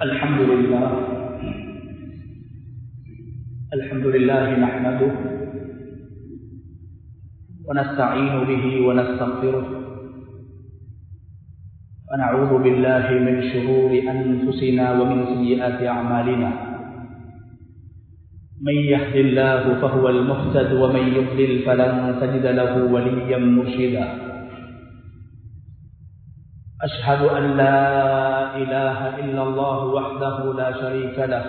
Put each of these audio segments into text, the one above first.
الحمد لله نحمده ونستعين به ونستغفره ونعوذ بالله من شرور أنفسنا ومن سيئات أعمالنا من يهد الله فهو المهتد ومن يضلل فلن تجد له وليا مرشدا أشهد أن لا إله إلا الله وحده لا شريك له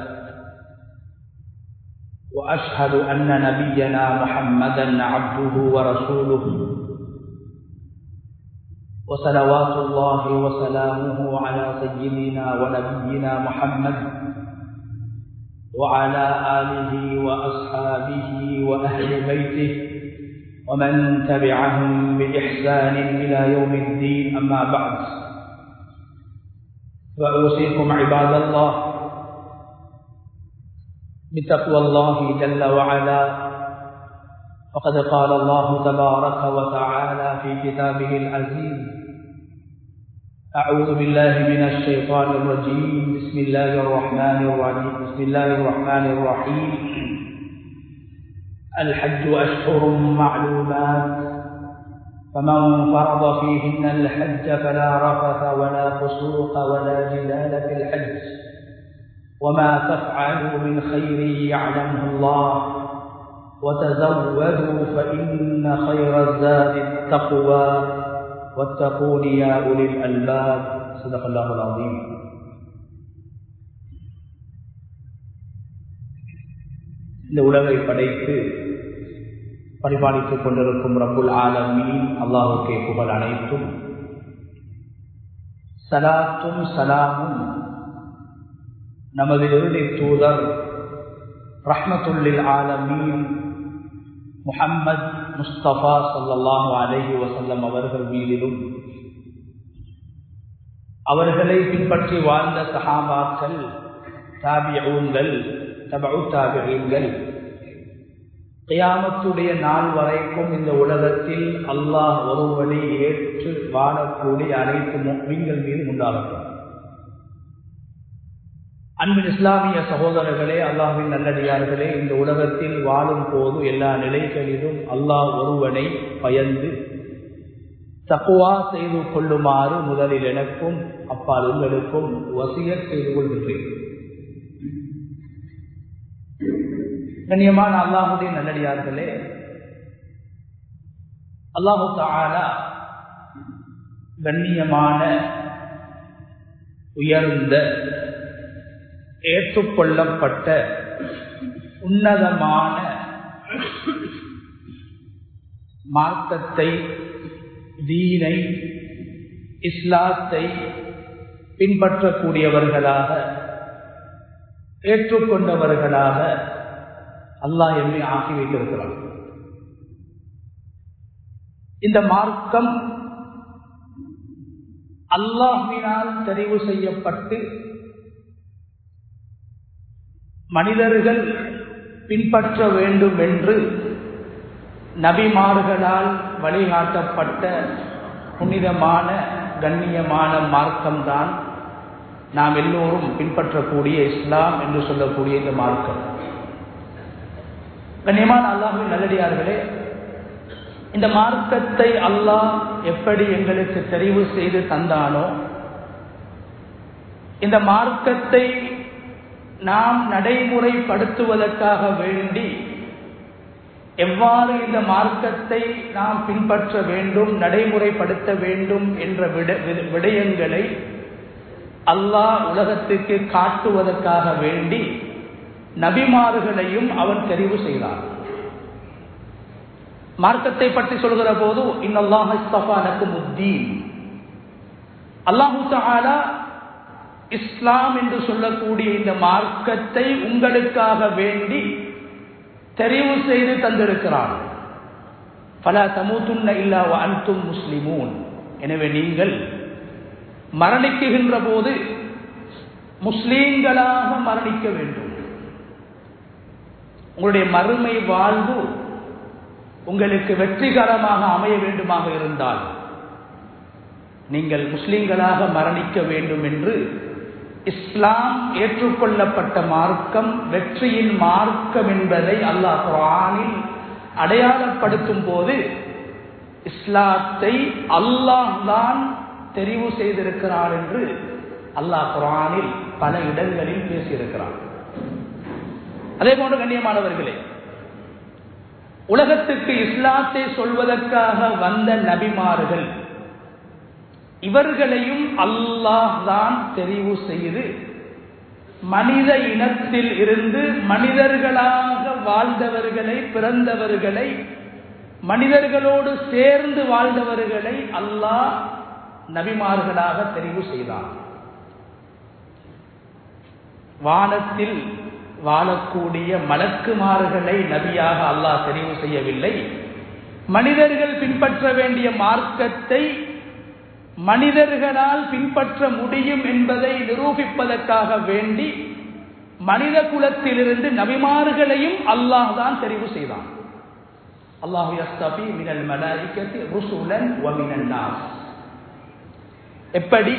وأشهد أن نبينا محمدا عبده ورسوله وصلوات الله وسلامه على سيدنا ونبينا محمد وعلى آله وأصحابه وأهل بيته ومن تبعهم بإحسان إلى يوم الدين. أما بعد، فأوصيكم عباد الله بتقوى الله جل وعلا، فقد قال الله تبارك وتعالى في كتابه العزيز: أعوذ بالله من الشيطان الرجيم، بسم الله الرحمن الرحيم. الحج أشهر معلومات، فمن فرض فيهن الحج فلا رفث ولا فسوق ولا جدال في الحج، وما تفعلوا من خير يعلمه الله، وتزودوا فإن خير الزاد التقوى واتقون يا أولي الألباب. صدق الله العظيم. இந்த உலகை படைத்து பரிபாலித்துக் கொண்டிருக்கும் ரப்புல் ஆலமீன் அல்லாஹ்வுக்கே புகழ் அனைத்தும். ஸலாத்தும் ஸலாமும் நமது இறுதி தூதர் ரஹ்மத்துல் லில் ஆலமீன் முஹம்மது முஸ்தபா ஸல்லல்லாஹு அலைஹி வஸல்லம் அவர்கள் மீதிலும், அவர்களை பின்பற்றி வாழ்ந்த சஹாபாக்கள், தாபிஊன்கள், தபஉ தாபிஈன்கள், கியாமத்துடைய நாள் வரைக்கும் இந்த உலகத்தில் அல்லாஹ் ஒருவனை ஏற்று வாழக்கூடிய அனைத்து முஃமின்கள் மீது உண்டாகட்டும். அன்பின் இஸ்லாமிய சகோதரர்களே, அல்லாஹ்வின் நல்லடியார்களே, இந்த உலகத்தில் வாழும் போது எல்லா நிலைகளிலும் அல்லாஹ் ஒருவனை பயந்து தக்வா செய்து கொள்ளுமாறு முதலில் எனக்கும் அப்பால் உங்களுக்கும் வசியத் செய்து கொள்கின்றேன். கண்ணியமான அல்லாஹ்வுடைய நல்லடியார்களே, அல்லாஹு தஆலா கண்ணியமான, உயர்ந்த, ஏற்றுக்கொள்ளப்பட்ட உன்னதமான மார்க்கத்தை, தீனை, இஸ்லாத்தை பின்பற்றக்கூடியவர்களாக, ஏற்றுக்கொண்டவர்களாக அல்லாஹ் என்னை ஆக்கி வைத்திருக்கிறான். இந்த மார்க்கம் அல்லாஹ்வினால் தெரிவு செய்யப்பட்டு மனிதர்கள் பின்பற்ற வேண்டும் என்று நபிமார்களால் வழிகாட்டப்பட்ட புனிதமான, கண்ணியமான மார்க்கம்தான் நாம் எல்லோரும் பின்பற்றக்கூடிய இஸ்லாம் என்று சொல்லக்கூடிய இந்த மார்க்கம். கண்ணியமான அல்லாஹ்வின் நல்லடியார்களே, இந்த மார்க்கத்தை அல்லாஹ் எப்படி எங்களுக்கு தெரிவு செய்து தந்தானோ, இந்த மார்க்கத்தை நாம் நடைமுறைப்படுத்துவதற்காக வேண்டி எவ்வாறு இந்த மார்க்கத்தை நாம் பின்பற்ற வேண்டும், நடைமுறைப்படுத்த வேண்டும் என்ற விடயங்களை அல்லாஹ் உலகத்துக்கு காட்டுவதற்காக வேண்டி நபிமார்களையும் அவன் தெரிவு செய்தார். மார்க்கத்தை பற்றி சொல்கிற போது இன்னல்லாஹ் இஸ்தஃபா லக்குமுத்தீன், அல்லாஹு தஆலா இஸ்லாம் என்று சொல்லக்கூடிய இந்த மார்க்கத்தை உங்களுக்காக வேண்டி தெரிவு செய்து தந்திருக்கிறான். ஃபலா தமூதுன்ன இல்லா வ அன்தும் முஸ்லிமூன். எனவே நீங்கள் மரணிக்குகின்ற போது முஸ்லீம்களாக மரணிக்க வேண்டும். உங்களுடைய மறுமை வாழ்வு உங்களுக்கு வெற்றிகரமாக அமைய வேண்டுமாக இருந்தால் நீங்கள் முஸ்லிம்களாக மரணிக்க வேண்டும் என்று இஸ்லாம் ஏற்றுக்கொள்ளப்பட்ட மார்க்கம், வெற்றியின் மார்க்கம் என்பதை அல்லாஹ் குர்ஆனில் அடையாளப்படுத்தும் போது இஸ்லாத்தை அல்லாஹ் தான் தெரிவு செய்திருக்கிறார் என்று அல்லாஹ் குர்ஆனில் பல இடங்களில் பேசியிருக்கிறார். அதே போன்று கண்ணியமானவர்களே, உலகத்துக்கு இஸ்லாத்தை சொல்வதற்காக வந்த நபிமார்கள் இவர்களையும் அல்லாஹ் தான் தெரிவு செய்து மனித இனத்தில் இருந்து மனிதர்களாக வாழ்ந்தவர்களை, பிறந்தவர்களை, மனிதர்களோடு சேர்ந்து வாழ்ந்தவர்களை அல்லாஹ் நபிமார்களாக தெரிவு செய்தார். வானத்தில் வாழக்கூடிய மலக்குமார்களை நபியாக அல்லாஹ் தெரிவு செய்யவில்லை. மனிதர்கள் பின்பற்ற வேண்டிய மார்க்கத்தை மனிதர்களால் பின்பற்ற முடியும் என்பதை நிரூபிப்பதற்காக வேண்டி மனித குலத்திலிருந்து நபிமார்களையும் அல்லாஹ் தான் தெரிவு செய்தான். அல்லாஹு யஸ்தபி மினல் மலாயிகத்தி ருசுலன் வ மினன் நாஸ். எப்படி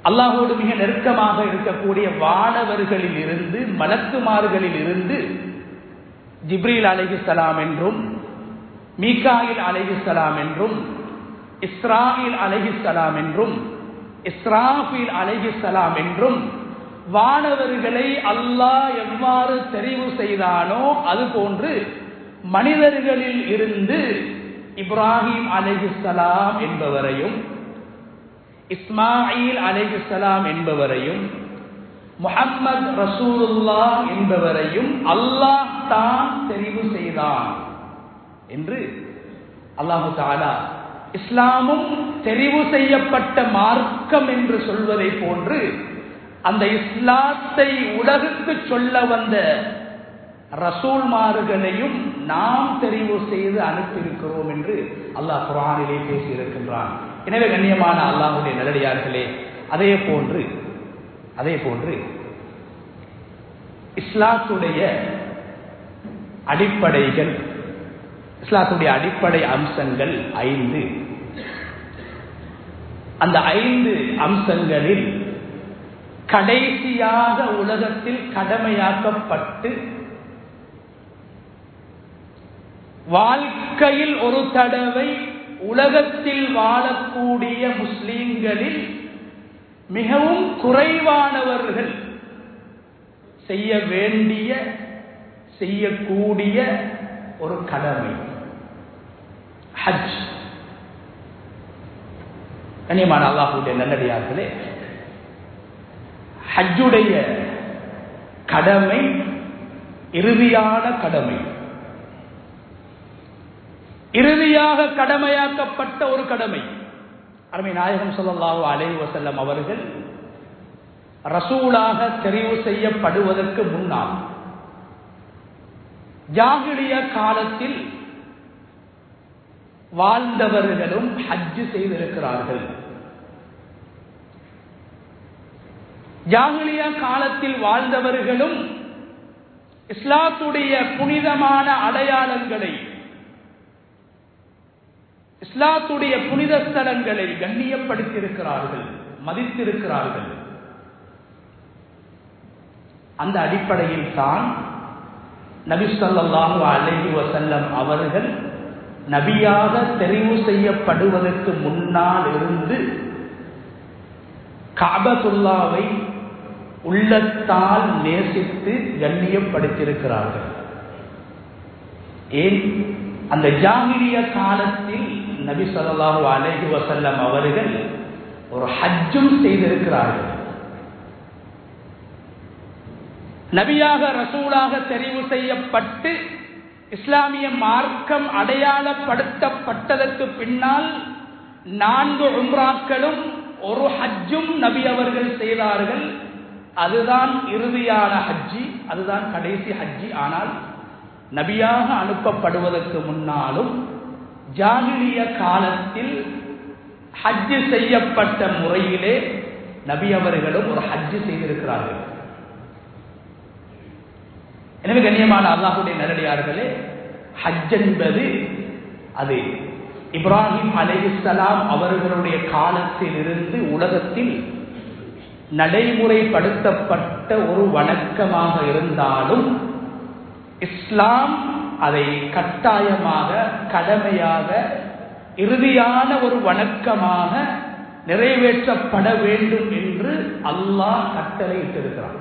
அல்லாஹோடு மிக நெருக்கமாக இருக்கக்கூடிய வானவர்களில் இருந்து, மலக்குமார்களில் இருந்து ஜிப்ரீல் அலைஹிஸ்ஸலாம் என்றும், மீகாயில் அலைஹிஸ்ஸலாம் என்றும், இஸ்ராயில் அலைஹிஸ்ஸலாம் என்றும், இஸ்ராஃபீல் அலைஹிஸ்ஸலாம் என்றும் வானவர்களை அல்லாஹ் எவ்வாறு தெரிவு செய்தானோ அதுபோன்று மனிதர்களில் இருந்து இப்ராஹிம் அலைஹிஸ்ஸலாம் என்பவரையும், இஸ்மாயில் அலைஹிஸ்ஸலாம் என்பவரையும், முஹம்மது ரசூலுல்லாஹ் என்பவரையும் அல்லாஹ் தான் தெரிவு செய்தான் என்று அல்லாஹு தஆலா இஸ்லாமும் தெரிவு செய்யப்பட்ட மார்க்கம் என்று சொல்வதை போன்று அந்த இஸ்லாத்தை உலகுக்கு சொல்ல வந்த ரசூல்மார்களையும் நாம் தெரிவு செய்து அனுப்பியிருக்கிறோம் என்று அல்லாஹ் குர்ஆனிலே பேசியிருக்கின்றான். எனவே கண்ணியமான அல்லாஹ்வுடைய நல்லடியார்களே, அதே போன்று இஸ்லாத்துடைய அடிப்படைகள், இஸ்லாத்துடைய அடிப்படை அம்சங்கள் 5. அந்த 5 அம்சங்களில் கடைசியாக உலகத்தில் கடமையாக்கப்பட்டு வாழ்க்கையில் ஒரு தடவை உலகத்தில் வாழக்கூடிய முஸ்லிம்களில் மிகவும் குறைவானவர்கள் செய்ய வேண்டிய, செய்யக்கூடிய ஒரு கடமை ஹஜ். கண்ணியமான அல்லாஹ்வுடைய நல்லடியார்களே, ஹஜ்ஜுடைய கடமை இறுதியான கடமை, இறுதியாக கடமையாக்கப்பட்ட ஒரு கடமை. அருமை நாயகம் ஸல்லல்லாஹு அலைஹி வஸல்லம் அவர்கள் ரசூலாக தெரிவு செய்யப்படுவதற்கு முன்னால் ஜாஹிலிய காலத்தில் வாழ்ந்தவர்களும் ஹஜ் செய்திருக்கிறார்கள். ஜாஹிலிய காலத்தில் வாழ்ந்தவர்களும் இஸ்லாத்துடைய புனிதமான அடையாளங்களை, இஸ்லாத்துடைய புனித ஸ்தலங்களை கண்ணியப்படுத்தியிருக்கிறார்கள், மதித்திருக்கிறார்கள். அந்த அடிப்படையில் தான் நபி ஸல்லல்லாஹு அலைஹி வஸல்லம் அவர்கள் நபியாக தெரிவு செய்யப்படுவதற்கு முன்னால் இருந்து கஅபத்துல்லாவை உள்ளத்தால் நேசித்து கண்ணியப்படுத்தியிருக்கிறார்கள். ஏன்? அந்த ஜாஹிலிய காலத்தில் நபி ஸல்லல்லாஹு அலைஹி வஸல்லம் அவர்கள் ஒரு ஹஜ்ஜும் செய்திருக்கிறார்கள். நபியாக ரசூலாக தெரிவு செய்யப்பட்டு இஸ்லாமிய மார்க்கம் அடையாளப்படுத்தப்பட்டதற்கு பின்னால் 4 உம்ராக்களும் ஒரு ஹஜ்ஜும் நபி அவர்கள் செய்தார்கள். அதுதான் இறுதியான ஹஜ்ஜி, அதுதான் கடைசி ஹஜ்ஜி. ஆனால் நபியாக அனுப்பப்படுவதற்கு முன்னாலும் ஜாஹிலிய காலத்தில் ஹஜ் செய்யப்பட்ட முறையிலே நபி அவர்களும் ஒரு ஹஜ் செய்திருக்கிறார்கள். எனவே கண்ணியமான அல்லாஹ்வுடைய நல்லடியார்களே, ஹஜ் என்பது அது இப்ராஹிம் அலைஹிஸ்ஸலாம் அவர்களுடைய காலத்தில் இருந்து உலகத்தில் நடைமுறைப்படுத்தப்பட்ட ஒரு வணக்கமாக இருந்தாலும் இஸ்லாம் அதை கட்டாயமாக, கடமையாக, இறுதியான ஒரு வணக்கமாக நிறைவேற்றப்பட வேண்டும் என்று அல்லாஹ் கட்டளையிட்டிருக்கிறான்.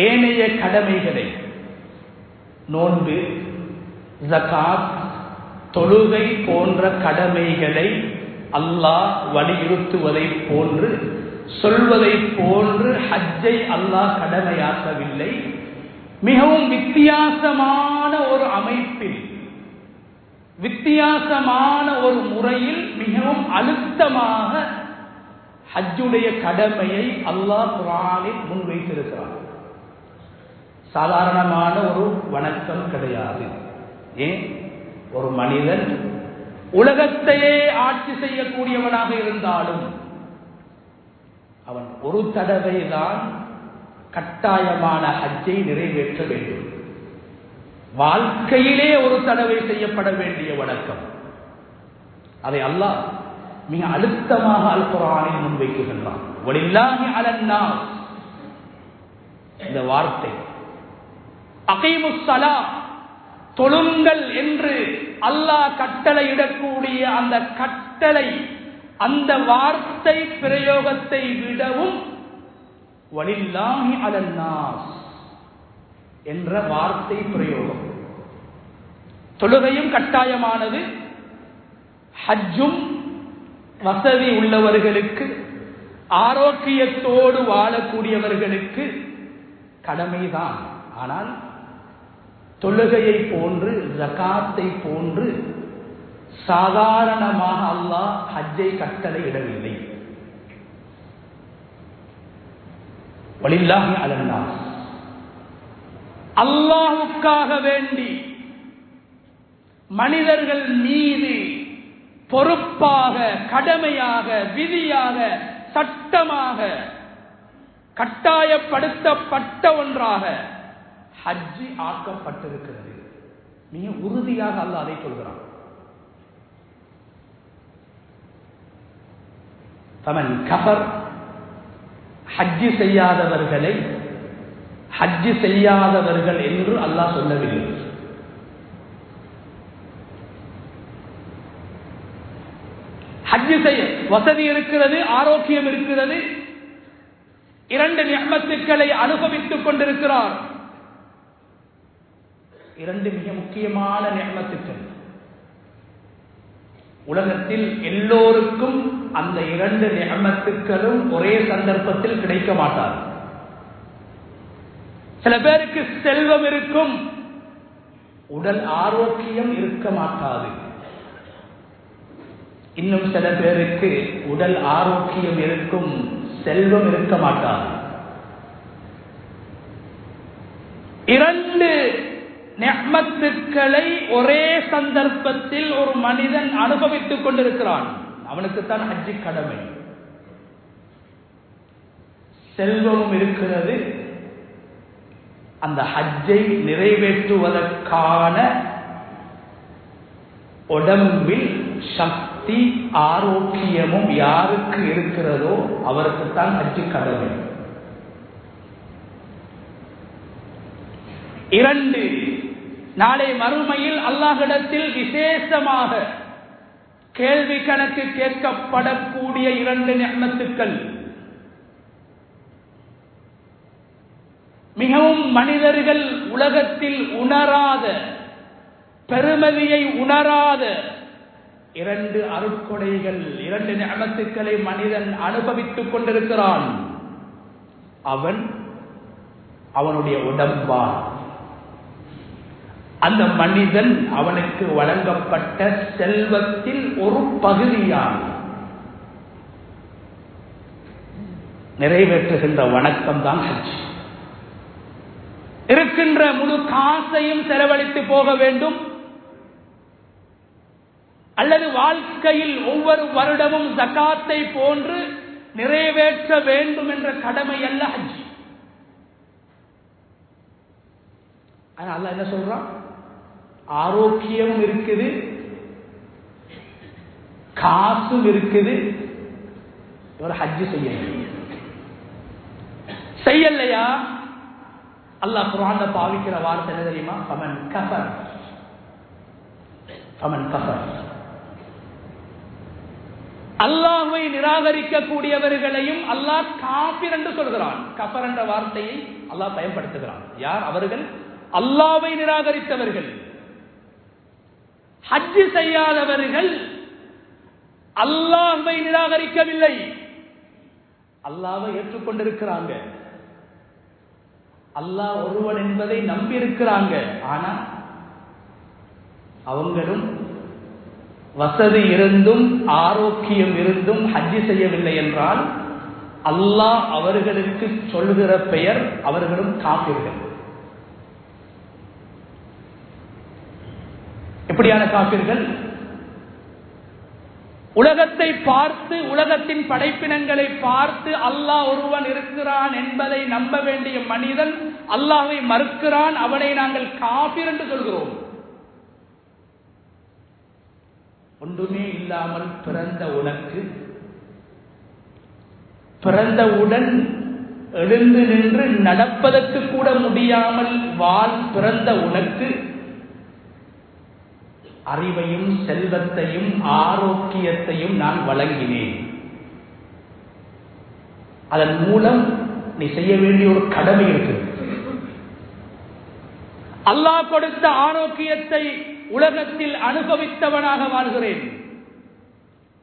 ஏனைய கடமைகளை, நோன்பு, ஜகாத், தொழுகை போன்ற கடமைகளை அல்லாஹ் வலியுறுத்துவதை போன்று, சொல்வதை போன்று ஹஜ்ஜை அல்லாஹ் கடமையாக்கவில்லை. மிகவும் வித்தியாசமான ஒரு அமைப்பில், வித்தியாசமான ஒரு முறையில், மிகவும் அழுத்தமாக ஹஜ்ஜுடைய கடமையை அல்லாஹ் குர்ஆனில் முன்வைத்திருக்கிறார். சாதாரணமான ஒரு வணக்கம் கிடையாது. ஏன்? ஒரு மனிதன் உலகத்தையே ஆட்சி செய்யக்கூடியவனாக இருந்தாலும் அவன் ஒரு தடவை தான் கட்டாயமான ஹஜ்ஜை நிறைவேற்ற வேண்டும். வாழ்க்கையிலே ஒரு தடவை செய்யப்பட வேண்டிய வணக்கம். அதை அல்லாஹ் மிக அழுத்தமாக அல் குர்ஆனில் முன்வைக்கின்றான். வலில்லாஹி அலன்னாஸ், இந்த வார்த்தை அகீமுஸ் ஸலாத், தொழுங்கள் என்று அல்லாஹ் கட்டளையிடக்கூடிய அந்த கட்டளை, அந்த வார்த்தை பிரயோகத்தை விடவும் வலில்லாஹி அலன்னாஸ் என்ற வார்த்தை பிரயோகம். தொழுகையும் கட்டாயமானது, ஹஜ்ஜும் வசதி உள்ளவர்களுக்கு, ஆரோக்கியத்தோடு வாழக்கூடியவர்களுக்கு கடமைதான். ஆனால் தொழுகையை போன்று, ஜகாத்தை போன்று சாதாரணமாக அல்லாஹ் ஹஜ்ஜை கட்டளையிடவில்லை. வலில்லாஹி அலன்னாஸ், அல்லாஹ்வுக்காக வேண்டி மனிதர்கள் மீது பொறுப்பாக, கடமையாக, விதியாக, சட்டமாக கட்டாயப்படுத்தப்பட்ட ஒன்றாக ஹஜ்ஜி ஆக்கப்பட்டிருக்கிறது. மிக உறுதியாக அல்லாஹ் அதை சொல்கிறான். ஃபமன் கஃபர், ஹஜ்ஜி செய்யாதவர்களை ஹஜ்ஜி செய்யாதவர்கள் என்று அல்லாஹ் சொல்லவில்லை. ஹஜ்ஜி செய்ய வசதி இருக்கிறது, ஆரோக்கியம் இருக்கிறது, இரண்டு நிஅமத்துக்களை அனுபவித்துக் கொண்டிருக்கிறார். இரண்டு மிக முக்கியமான நிஅமத்துக்கள். உலகத்தில் எல்லோருக்கும் அந்த இரண்டு நிஅமத்துக்களும் ஒரே சந்தர்ப்பத்தில் கிடைக்க மாட்டார். சில பேருக்கு செல்வம் இருக்கும், உடல் ஆரோக்கியம் இருக்க மாட்டாது. இன்னும் சில பேருக்கு உடல் ஆரோக்கியம் இருக்கும், செல்வம் இருக்க மாட்டாது. இரண்டு நிஅமத்துக்களை ஒரே சந்தர்ப்பத்தில் ஒரு மனிதன் அனுபவித்துக் கொண்டிருக்கிறான். அவனுக்குத்தான் ஹஜ்ஜி கடமை. செல்வமும் இருக்கிறது, அந்த ஹஜ்ஜை நிறைவேற்றுவதற்கான உடம்பில் சக்தி, ஆரோக்கியமும் யாருக்கு இருக்கிறதோ அவருக்குத்தான் ஹஜ்ஜி கடமை. இரண்டு, நாளை மறுமையில் அல்லாஹ்விடத்தில் விசேஷமாக கேள்வி கணக்கு கேட்கப்படக்கூடிய இரண்டு நிஅமத்துக்கள். மிகவும் மனிதர்கள் உலகத்தில் உணராத, பெருமதியை உணராத இரண்டு அருட்கொடைகள், இரண்டு நிஅமத்துக்களை மனிதன் அனுபவித்துக் கொண்டிருக்கிறான். அவனுடைய உடம்பால் அந்த மனிதன் அவனுக்கு வழங்கப்பட்ட செல்வத்தில் ஒரு பகுதியால் நிறைவேற்றுகின்ற வணக்கம் தான் ஹஜ். இருக்கின்ற முழு காசையும் செலவழித்து போக வேண்டும், அல்லது வாழ்க்கையில் ஒவ்வொரு வருடமும் ஜகாத்தை போன்று நிறைவேற்ற வேண்டும் என்ற கடமை அல்ல ஹஜ். அல்லாஹ் என்ன சொல்றான்? ஆரோக்கியம் இருக்குது, காசும் இருக்குது, இவர் ஹஜ் செய்யலையா? அல்லாஹ் குர்ஆன்ல பாவிக்கிற வார்த்தை என்ன தெரியுமா? ஃபமன் கஃபர். அல்லாஹ்வை நிராகரிக்கக்கூடியவர்களையும் அல்லாஹ் காஃபிர் என்று சொல்கிறான். கஃபர் என்ற வார்த்தையை அல்லாஹ் பயன்படுத்துகிறான். யார் அவர்கள்? அல்லாஹ்வை நிராகரித்தவர்கள். ஹஜ் செய்யாதவர்கள் அல்லாஹ்வை நிராகரிக்கவில்லை, அல்லாஹ்வை ஏற்றுக்கொண்டிருக்கிறாங்க, அல்லாஹ் ஒருவன் என்பதை நம்பி இருக்கிறாங்க. ஆனா அவங்களும் வசதி இருந்தும் ஆரோக்கியம் இருந்தும் ஹஜ் செய்யவில்லை என்றால் அல்லாஹ் அவர்களுக்கு சொல்லுகிற பெயர் அவர்களும் காஃபிர்கள். எப்படியான காஃபிர்கள்? உலகத்தை பார்த்து, உலகத்தின் படைப்பினங்களை பார்த்து அல்லாஹ் ஒருவன் இருக்கிறான் என்பதை நம்ப வேண்டிய மனிதன் அல்லாஹ்வை மறுக்கிறான், அவனை நாங்கள் காஃபிர் என்று சொல்கிறோம். ஒன்றுமே இல்லாமல் பிறந்த உனக்கு, பிறந்தவுடன் எழுந்து நின்று நடப்பதற்கு கூட முடியாமல் பிறந்த உனக்கு அறிவையும் செல்வத்தையும் ஆரோக்கியத்தையும் நான் வழங்கினேன். அதன் மூலம் நீ செய்ய வேண்டிய ஒரு கடமை இருக்கு. அல்லாஹ் கொடுத்த ஆரோக்கியத்தை உலகத்தில் அனுபவித்தவனாக வாழ்கிறேன்.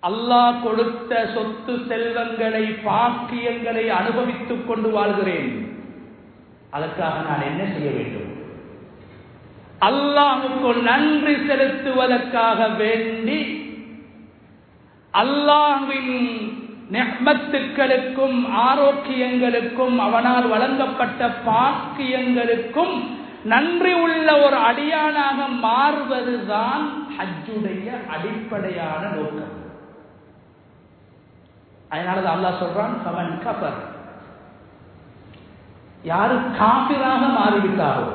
அல்லாஹ் கொடுத்த சொத்து செல்வங்களை பாக்கியங்களை அனுபவித்துக் கொண்டு வாழ்கிறேன். அதற்காக நான் என்ன செய்ய வேண்டும்? அல்லாஹ்வுக்கு நன்றி செலுத்துவதற்காக வேண்டி அல்லாஹ்வின் நிஅமத்துக்களுக்கும் ஆரோக்கியங்களுக்கும் அவனால் வழங்கப்பட்ட பாக்கியங்களுக்கும் நன்றி உள்ள ஒரு அடியானாக மாறுவதுதான் ஹஜ்ஜுடைய அடிப்படையான நோக்கம். அதனால அல்லாஹ் சொல்றான், ஃபமன் கஃபர். யாரு காஃபிராக மாறிவிட்டாரோ,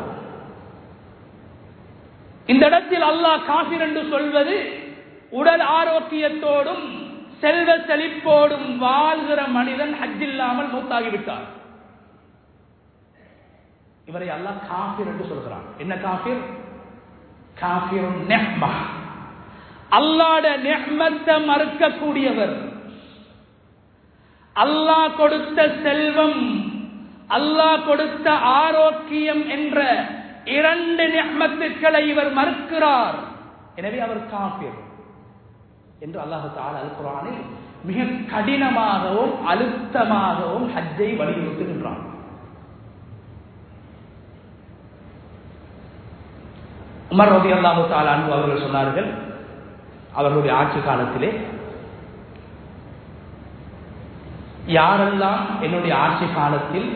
இந்த இடத்தில் அல்லாஹ் காஃபிர் என்று சொல்வது உடல் ஆரோக்கியத்தோடும் செல்வ செழிப்போடும் வாழ்கிற மனிதன் ஹஜ் இல்லாமல் மூத்தாகிவிட்டார். இவரை அல்லாஹ் காஃபிர் என்று சொல்கிறான். என்ன காஃபிர்? காஃபிருன் நிஅமா. அல்லாஹ்வுடைய நிஅமத்தை மறுக்கக்கூடியவர். அல்லாஹ் கொடுத்த செல்வம், அல்லாஹ் கொடுத்த ஆரோக்கியம் என்ற இரண்டு நிஅமத்துக்களை இவர் மறுக்கிறார். எனவே அவர் காஃபிர் என்று அல்லாஹ் தஆலா அல் குர்ஆனில் மிக கடினமாகவும் அழுத்தமாகவும் ஹஜ்ஜை வலியுறுத்துகின்றான். உமர் ரலியல்லாஹு தஆலா அன்ஹு அவர்கள் சொன்னார்கள், அவர்களுடைய ஆட்சி காலத்திலே யாரெல்லாம் என்னுடைய ஆட்சி காலத்தில்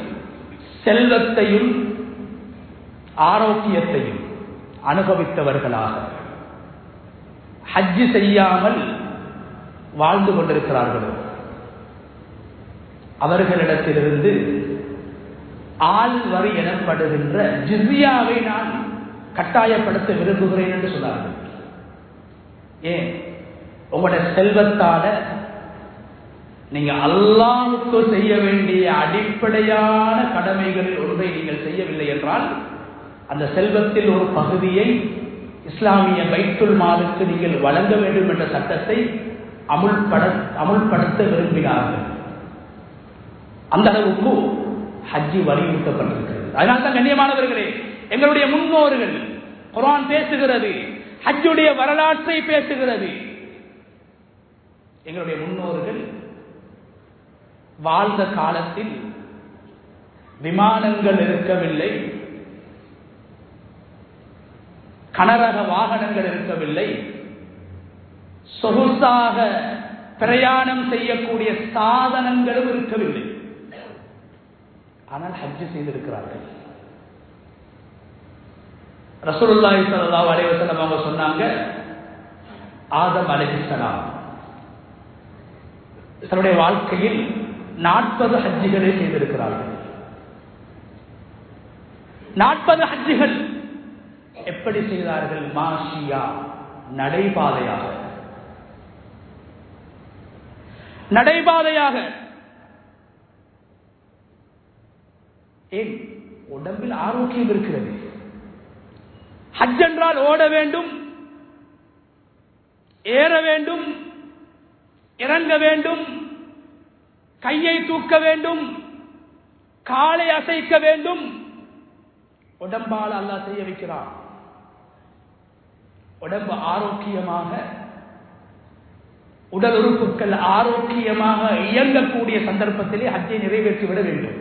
செல்வத்தையும் ஆரோக்கியத்தையும் அனுபவித்தவர்களாக ஹஜ் செய்யாமல் வாழ்ந்து கொண்டிருக்கிறார்களோ அவர்களிடத்திலிருந்து ஆள் வரி எனப்படுகின்ற ஜிஸ்யாவை நான் கட்டாயப்படுத்த விரும்புகிறேன் என்று சொன்னார்கள். ஏன்? உங்களுடைய செல்வத்தால நீங்க அல்லாஹ்வுக்கு செய்ய வேண்டிய அடிப்படையான கடமைகளில் ஒன்றை நீங்கள் செய்யவில்லை என்றால் அந்த செல்வத்தில் ஒரு பகுதியை இஸ்லாமிய பைத்துல் மாலுக்கு நீங்கள் வழங்க வேண்டும் என்ற சட்டத்தை அமுல்படுத்த விரும்பினார்கள். அந்த அளவுக்கு ஹஜ்ஜி வலியுறுத்தப்பட்டிருக்கிறது. அதனால்தான் கண்ணியமானவர்களே, எங்களுடைய முன்னோர்கள், குர்ஆன் பேசுகிறது, ஹஜ்ஜுடைய வரலாற்றை பேசுகிறது. எங்களுடைய முன்னோர்கள் வாழ்ந்த காலத்தில் விமானங்கள் இருக்கவில்லை, கனரக வாகனங்கள் இருக்கவில்லை, சொகுசாக பிரயாணம் செய்யக்கூடிய சாதனங்களும் இருக்கவில்லை. ஆனால் ஹஜ் செய்திருக்கிறார்கள். ரசூலுல்லாஹி ஸல்லல்லாஹு அலைஹி வஸல்லம் அவங்க சொன்னாங்க, ஆதம் அலைஹிஸ்ஸலாம் தன்னுடைய வாழ்க்கையில் 40 ஹஜ்ஜுகளை செய்திருக்கிறார்கள். 40 ஹஜ்ஜுகள் எப்படி செய்தார்கள்? மாஷியா, நடைபாதையாக. நடைபாதையாக. ஏன்? உடம்பில் ஆரோக்கியம் இருக்கிறது. ஹஜ் என்றால் ஓட வேண்டும், ஏற வேண்டும், இறங்க வேண்டும், கையை தூக்க வேண்டும், காலை அசைக்க வேண்டும். உடம்பால் அல்லாஹ் செய்ய வைக்கிறான். உடம்பு ஆரோக்கியமாக, உடல் உறுப்புகள் ஆரோக்கியமாக இயங்கக்கூடிய சந்தர்ப்பத்திலே ஹஜ்ஜை நிறைவேற்றிவிட வேண்டும்.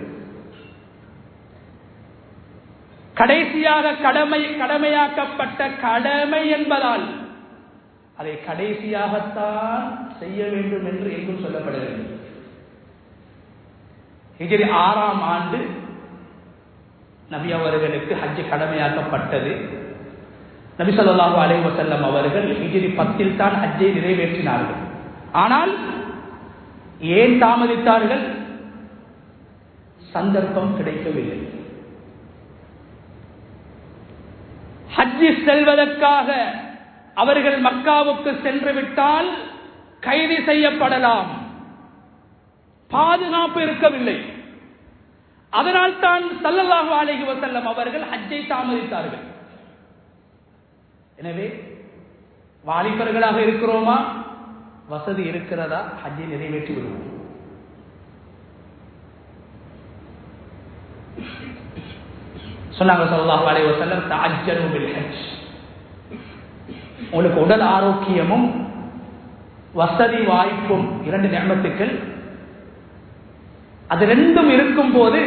கடைசியாக கடமையாக்கப்பட்ட கடமை என்பதால் அதை கடைசியாகத்தான் செய்ய வேண்டும் என்று எங்கும் சொல்லப்படவில்லை. ஹிஜ்ரி 6ஆம் ஆண்டு நபி அவர்களுக்கு ஹஜ் கடமையாக்கப்பட்டது. நபி ஸல்லல்லாஹு அலைஹி வஸல்லம் அவர்கள் ஹிஜ்ரி 10 தான் ஹஜ்ஜை நிறைவேற்றினார்கள். ஆனால் ஏன் தாமதித்தார்கள்? சந்தர்ப்பம் கிடைக்கவில்லை. ஹஜ் செல்வதற்காக அவர்கள் மக்காவுக்கு சென்று விட்டால் கைது செய்யப்படலாம், பாதுகாப்பு இருக்கவில்லை. அதனால் தான் ஸல்லல்லாஹு அலைஹி வஸல்லம் அவர்கள் ஹஜ்ஜை தாமதித்தார்கள். எனவே வாலிபர்களாக இருக்கிறோமா, வசதி இருக்கிறதா, ஹஜ்ஜை நிறைவேற்றி விடுவோம். சொன்னாங்க ஸல்லல்லாஹு அலைஹி வஸல்லம், தஅஜ்ஜலு பில் ஹஜ். உங்களுக்கு உடல் ஆரோக்கியமும் வசதி வாய்ப்பும், இரண்டு நிஅமத்துக்கள், அது ரெண்டும் இருக்கும் போது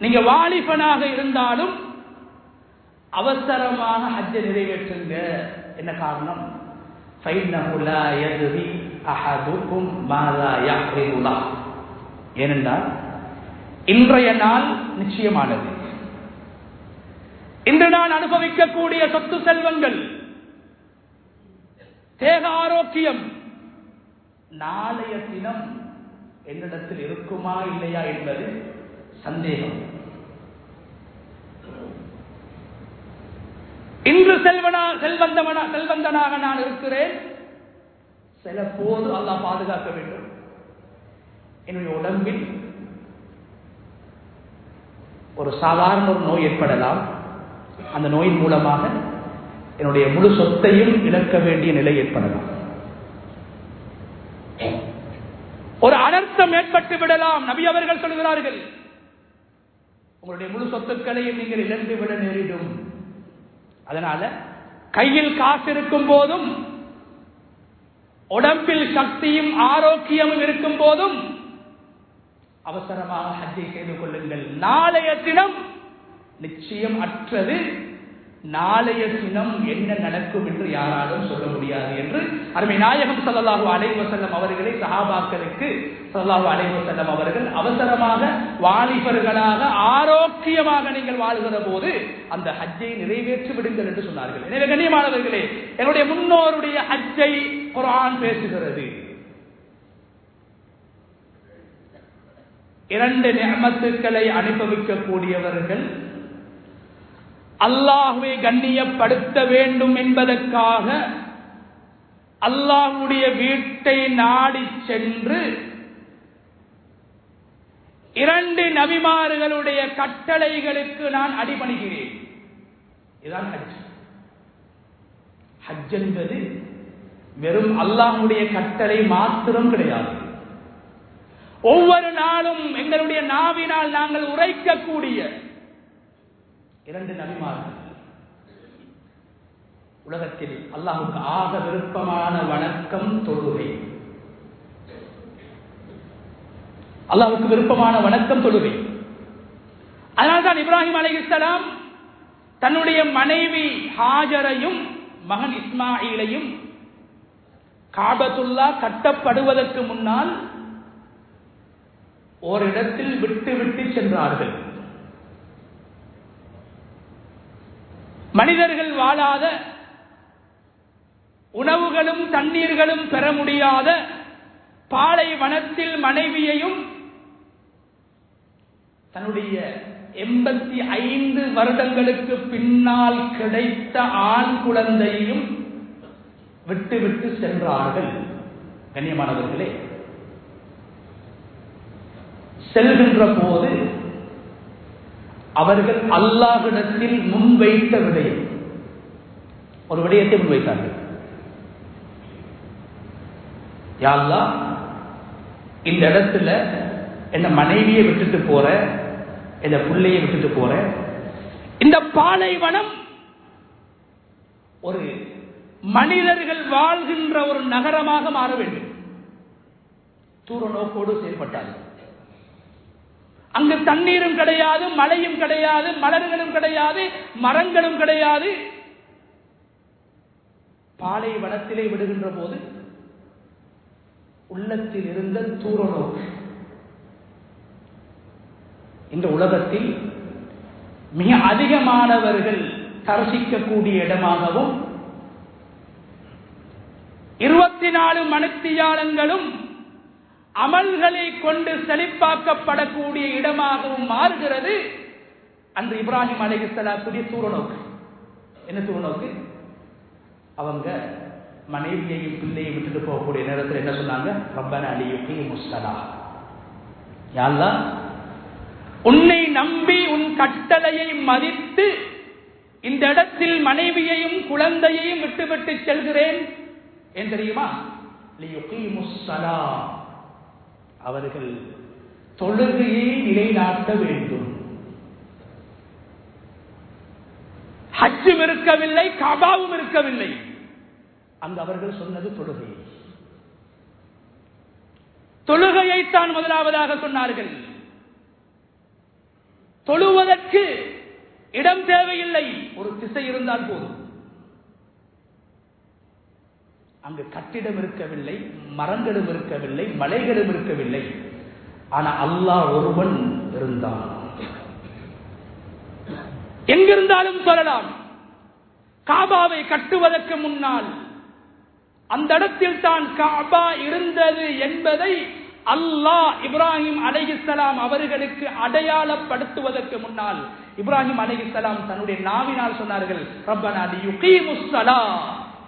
நீங்க வாலிபனாக இருந்தாலும் அவசரமாக ஹஜ்ஜை நிறைவேற்றுங்க. என்ன காரணம்? ஃபைன்னஹு லா யத்ரி அஹதுக்கும் மாலா யஹ்ரிஹு. ஏனென்றால் இன்றைய நாள் நிச்சயமானது. இன்று நான் அனுபவிக்கக்கூடிய சொத்து செல்வங்கள், தேக ஆரோக்கியம், நாளைய தினம் என்னிடத்தில் இருக்குமா இல்லையா என்பது சந்தேகம். இன்று செல்வந்தனாக நான் இருக்கிறேன், சில போது அல்லாஹ் பாதுகாக்க வேண்டும். என்னுடைய உடம்பில் ஒரு சாதாரண ஒரு நோய் ஏற்படலாம். அந்த நோயின் மூலமாக என்னுடைய முழு சொத்தையும் இழக்க வேண்டிய நிலை ஏற்படலாம். ஒரு அனர்த்தம் ஏற்பட்டு விடலாம். நபி அவர்கள் சொல்கிறார்கள், உங்களுடைய முழு சொத்துக்களையும் நீங்கள் இழந்து விட நேரிடும். அதனால கையில் காசு இருக்கும் போதும், உடம்பில் சக்தியும் ஆரோக்கியமும் இருக்கும் போதும் அவசரமாக ஹஜ்ஜை செய்து கொள்ளுங்கள். நாளைய தினம் நிச்சயம் அற்றது. நாளைய தினம் என்ன நடக்கும் என்று யாராலும் சொல்ல முடியாது என்று அருமை நாயகம் ஸல்லல்லாஹு அலைஹி வஸல்லம் அவர்களை சஹாபாக்களுக்கு ஸல்லல்லாஹு அலைஹி வஸல்லம் அவர்கள் அவசரமாக வாலிபர்களாக ஆரோக்கியமாக நீங்கள் வாழ்கிற போது அந்த ஹஜ்ஜை நிறைவேற்றி விடுங்கள் என்று சொன்னார்கள். எனவே கண்ணியமானவர்களே, என்னுடைய முன்னோருடைய ஹஜ்ஜை குர்ஆன் பேசுகிறது. இரண்டு நிஅமத்துக்களை அனுபவிக்கக்கூடியவர்கள் அல்லாஹ்வை கண்ணியப்படுத்த வேண்டும் என்பதற்காக அல்லாஹ்வுடைய வீட்டை நாடி சென்று இரண்டு நபிமார்களுடைய கட்டளைகளுக்கு நான் அடிபணிகிறேன். இதுதான் ஹஜ். ஹஜ் என்பது வெறும் அல்லாஹ்வுடைய கட்டளை மாத்திரம் கிடையாது. ஒவ்வொரு நாளும் எங்களுடைய நாவினால் நாங்கள் உரைக்கக்கூடிய இரண்டு நபிமார்கள். உலகத்தில் அல்லாஹ்வுக்கு ஆக விருப்பமான வணக்கம் தொழுகை. அல்லாஹ்வுக்கு விருப்பமான வணக்கம் தொழுகை. அதனால்தான் இப்ராஹிம் அலைஹிஸ்ஸலாம் தன்னுடைய மனைவி ஹாஜரையும் மகன் இஸ்மாயிலையும் காபத்துல்லா கட்டப்படுவதற்கு முன்னால் ஓரிடத்தில் விட்டு விட்டு சென்றார்கள். மனிதர்கள் வாழாத, உணவுகளும் தண்ணீர்களும் பெற முடியாத பாலைவனத்தில் மனைவியையும் தன்னுடைய 85 வருடங்களுக்கு பின்னால் கிடைத்த ஆண் குழந்தையையும் விட்டு விட்டு சென்றார்கள். கண்ணியமானவர்களே, செல்கின்ற போது அவர்கள் அல்லாஹ்விடத்தில் முன்வைத்த விடயம், ஒரு விடயத்தை முன்வைத்தார்கள். யா அல்லாஹ், இந்த இடத்துல என்ன மனைவியை விட்டுட்டு போற, என்ன பிள்ளையை விட்டுட்டு போற, இந்த பாலைவனம் ஒரு மனிதர்கள் வாழ்கின்ற ஒரு நகரமாக மாற வேண்டும். தூர நோக்கோடு செயல்பட்டார்கள். அங்கு தண்ணீரும் கிடையாது, மழையும் கிடையாது, மலர்களும் கிடையாது, மரங்களும் கிடையாது. பாலைவனத்திலே விடுகின்ற போது உள்ளத்தில் இருந்த தூர நோக்கு இந்த உலகத்தில் மிக அதிகமானவர்கள் தரிசிக்கக்கூடிய இடமாகவும் 24 மணித்தியாலங்களும் அமல்களை கொண்டு செழிப்பாக்கப்படக்கூடிய இடமாகவும் மாறுகிறது அன்று இப்ராஹிம் அலைஹிஸ்ஸலாத்துடைய தூரநோக்கு. என்ன தூரநோக்கு? அவங்க மனைவியையும் பிள்ளையை விட்டுட்டு போகக்கூடிய நேரத்தில் என்ன சொன்னாங்க? ரப்பனா லியுகீமுஸ் ஸலாஹ், யா அல்லாஹ், உன்னை நம்பி உன் கட்டளையை மதித்து இந்த இடத்தில் மனைவியையும் குழந்தையையும் விட்டுவிட்டு செல்கிறேன். ஏன் தெரியுமா? லியுகீமுஸ் ஸலாஹ், அவர்கள் தொழுகையை நிலைநாட்ட வேண்டும். ஹஜ்ஜும் இருக்கவில்லை, கபாவும் இருக்கவில்லை, அங்கு அவர்கள் சொன்னது தொழுகை. தொழுகையைத்தான் முதலாவதாக சொன்னார்கள். தொழுவதற்கு இடம் தேவையில்லை, ஒரு திசை இருந்தால் போதும். அங்கு கட்டிடம் இருக்கவில்லை, மரங்களும் இருக்கவில்லை, மலைகளும் இருக்கவில்லை. ஆனா அல்லாஹ் ஒருவன் இருந்தான். எங்கிருந்தாலும் சொல்லலாம். காபாவை கட்டுவதற்கு முன்னால் அந்த இடத்தில் தான் காபா இருந்தது என்பதை அல்லாஹ் இப்ராஹிம் அலைஹிஸ்ஸலாம் அவர்களுக்கு அடையாளப்படுத்துவதற்கு முன்னால் இப்ராஹிம் அலைஹிஸ்ஸலாம் தன்னுடைய நாவினால் சொன்னார்கள், ரப்பனா லியுகீமுஸ் ஸலாஹ்,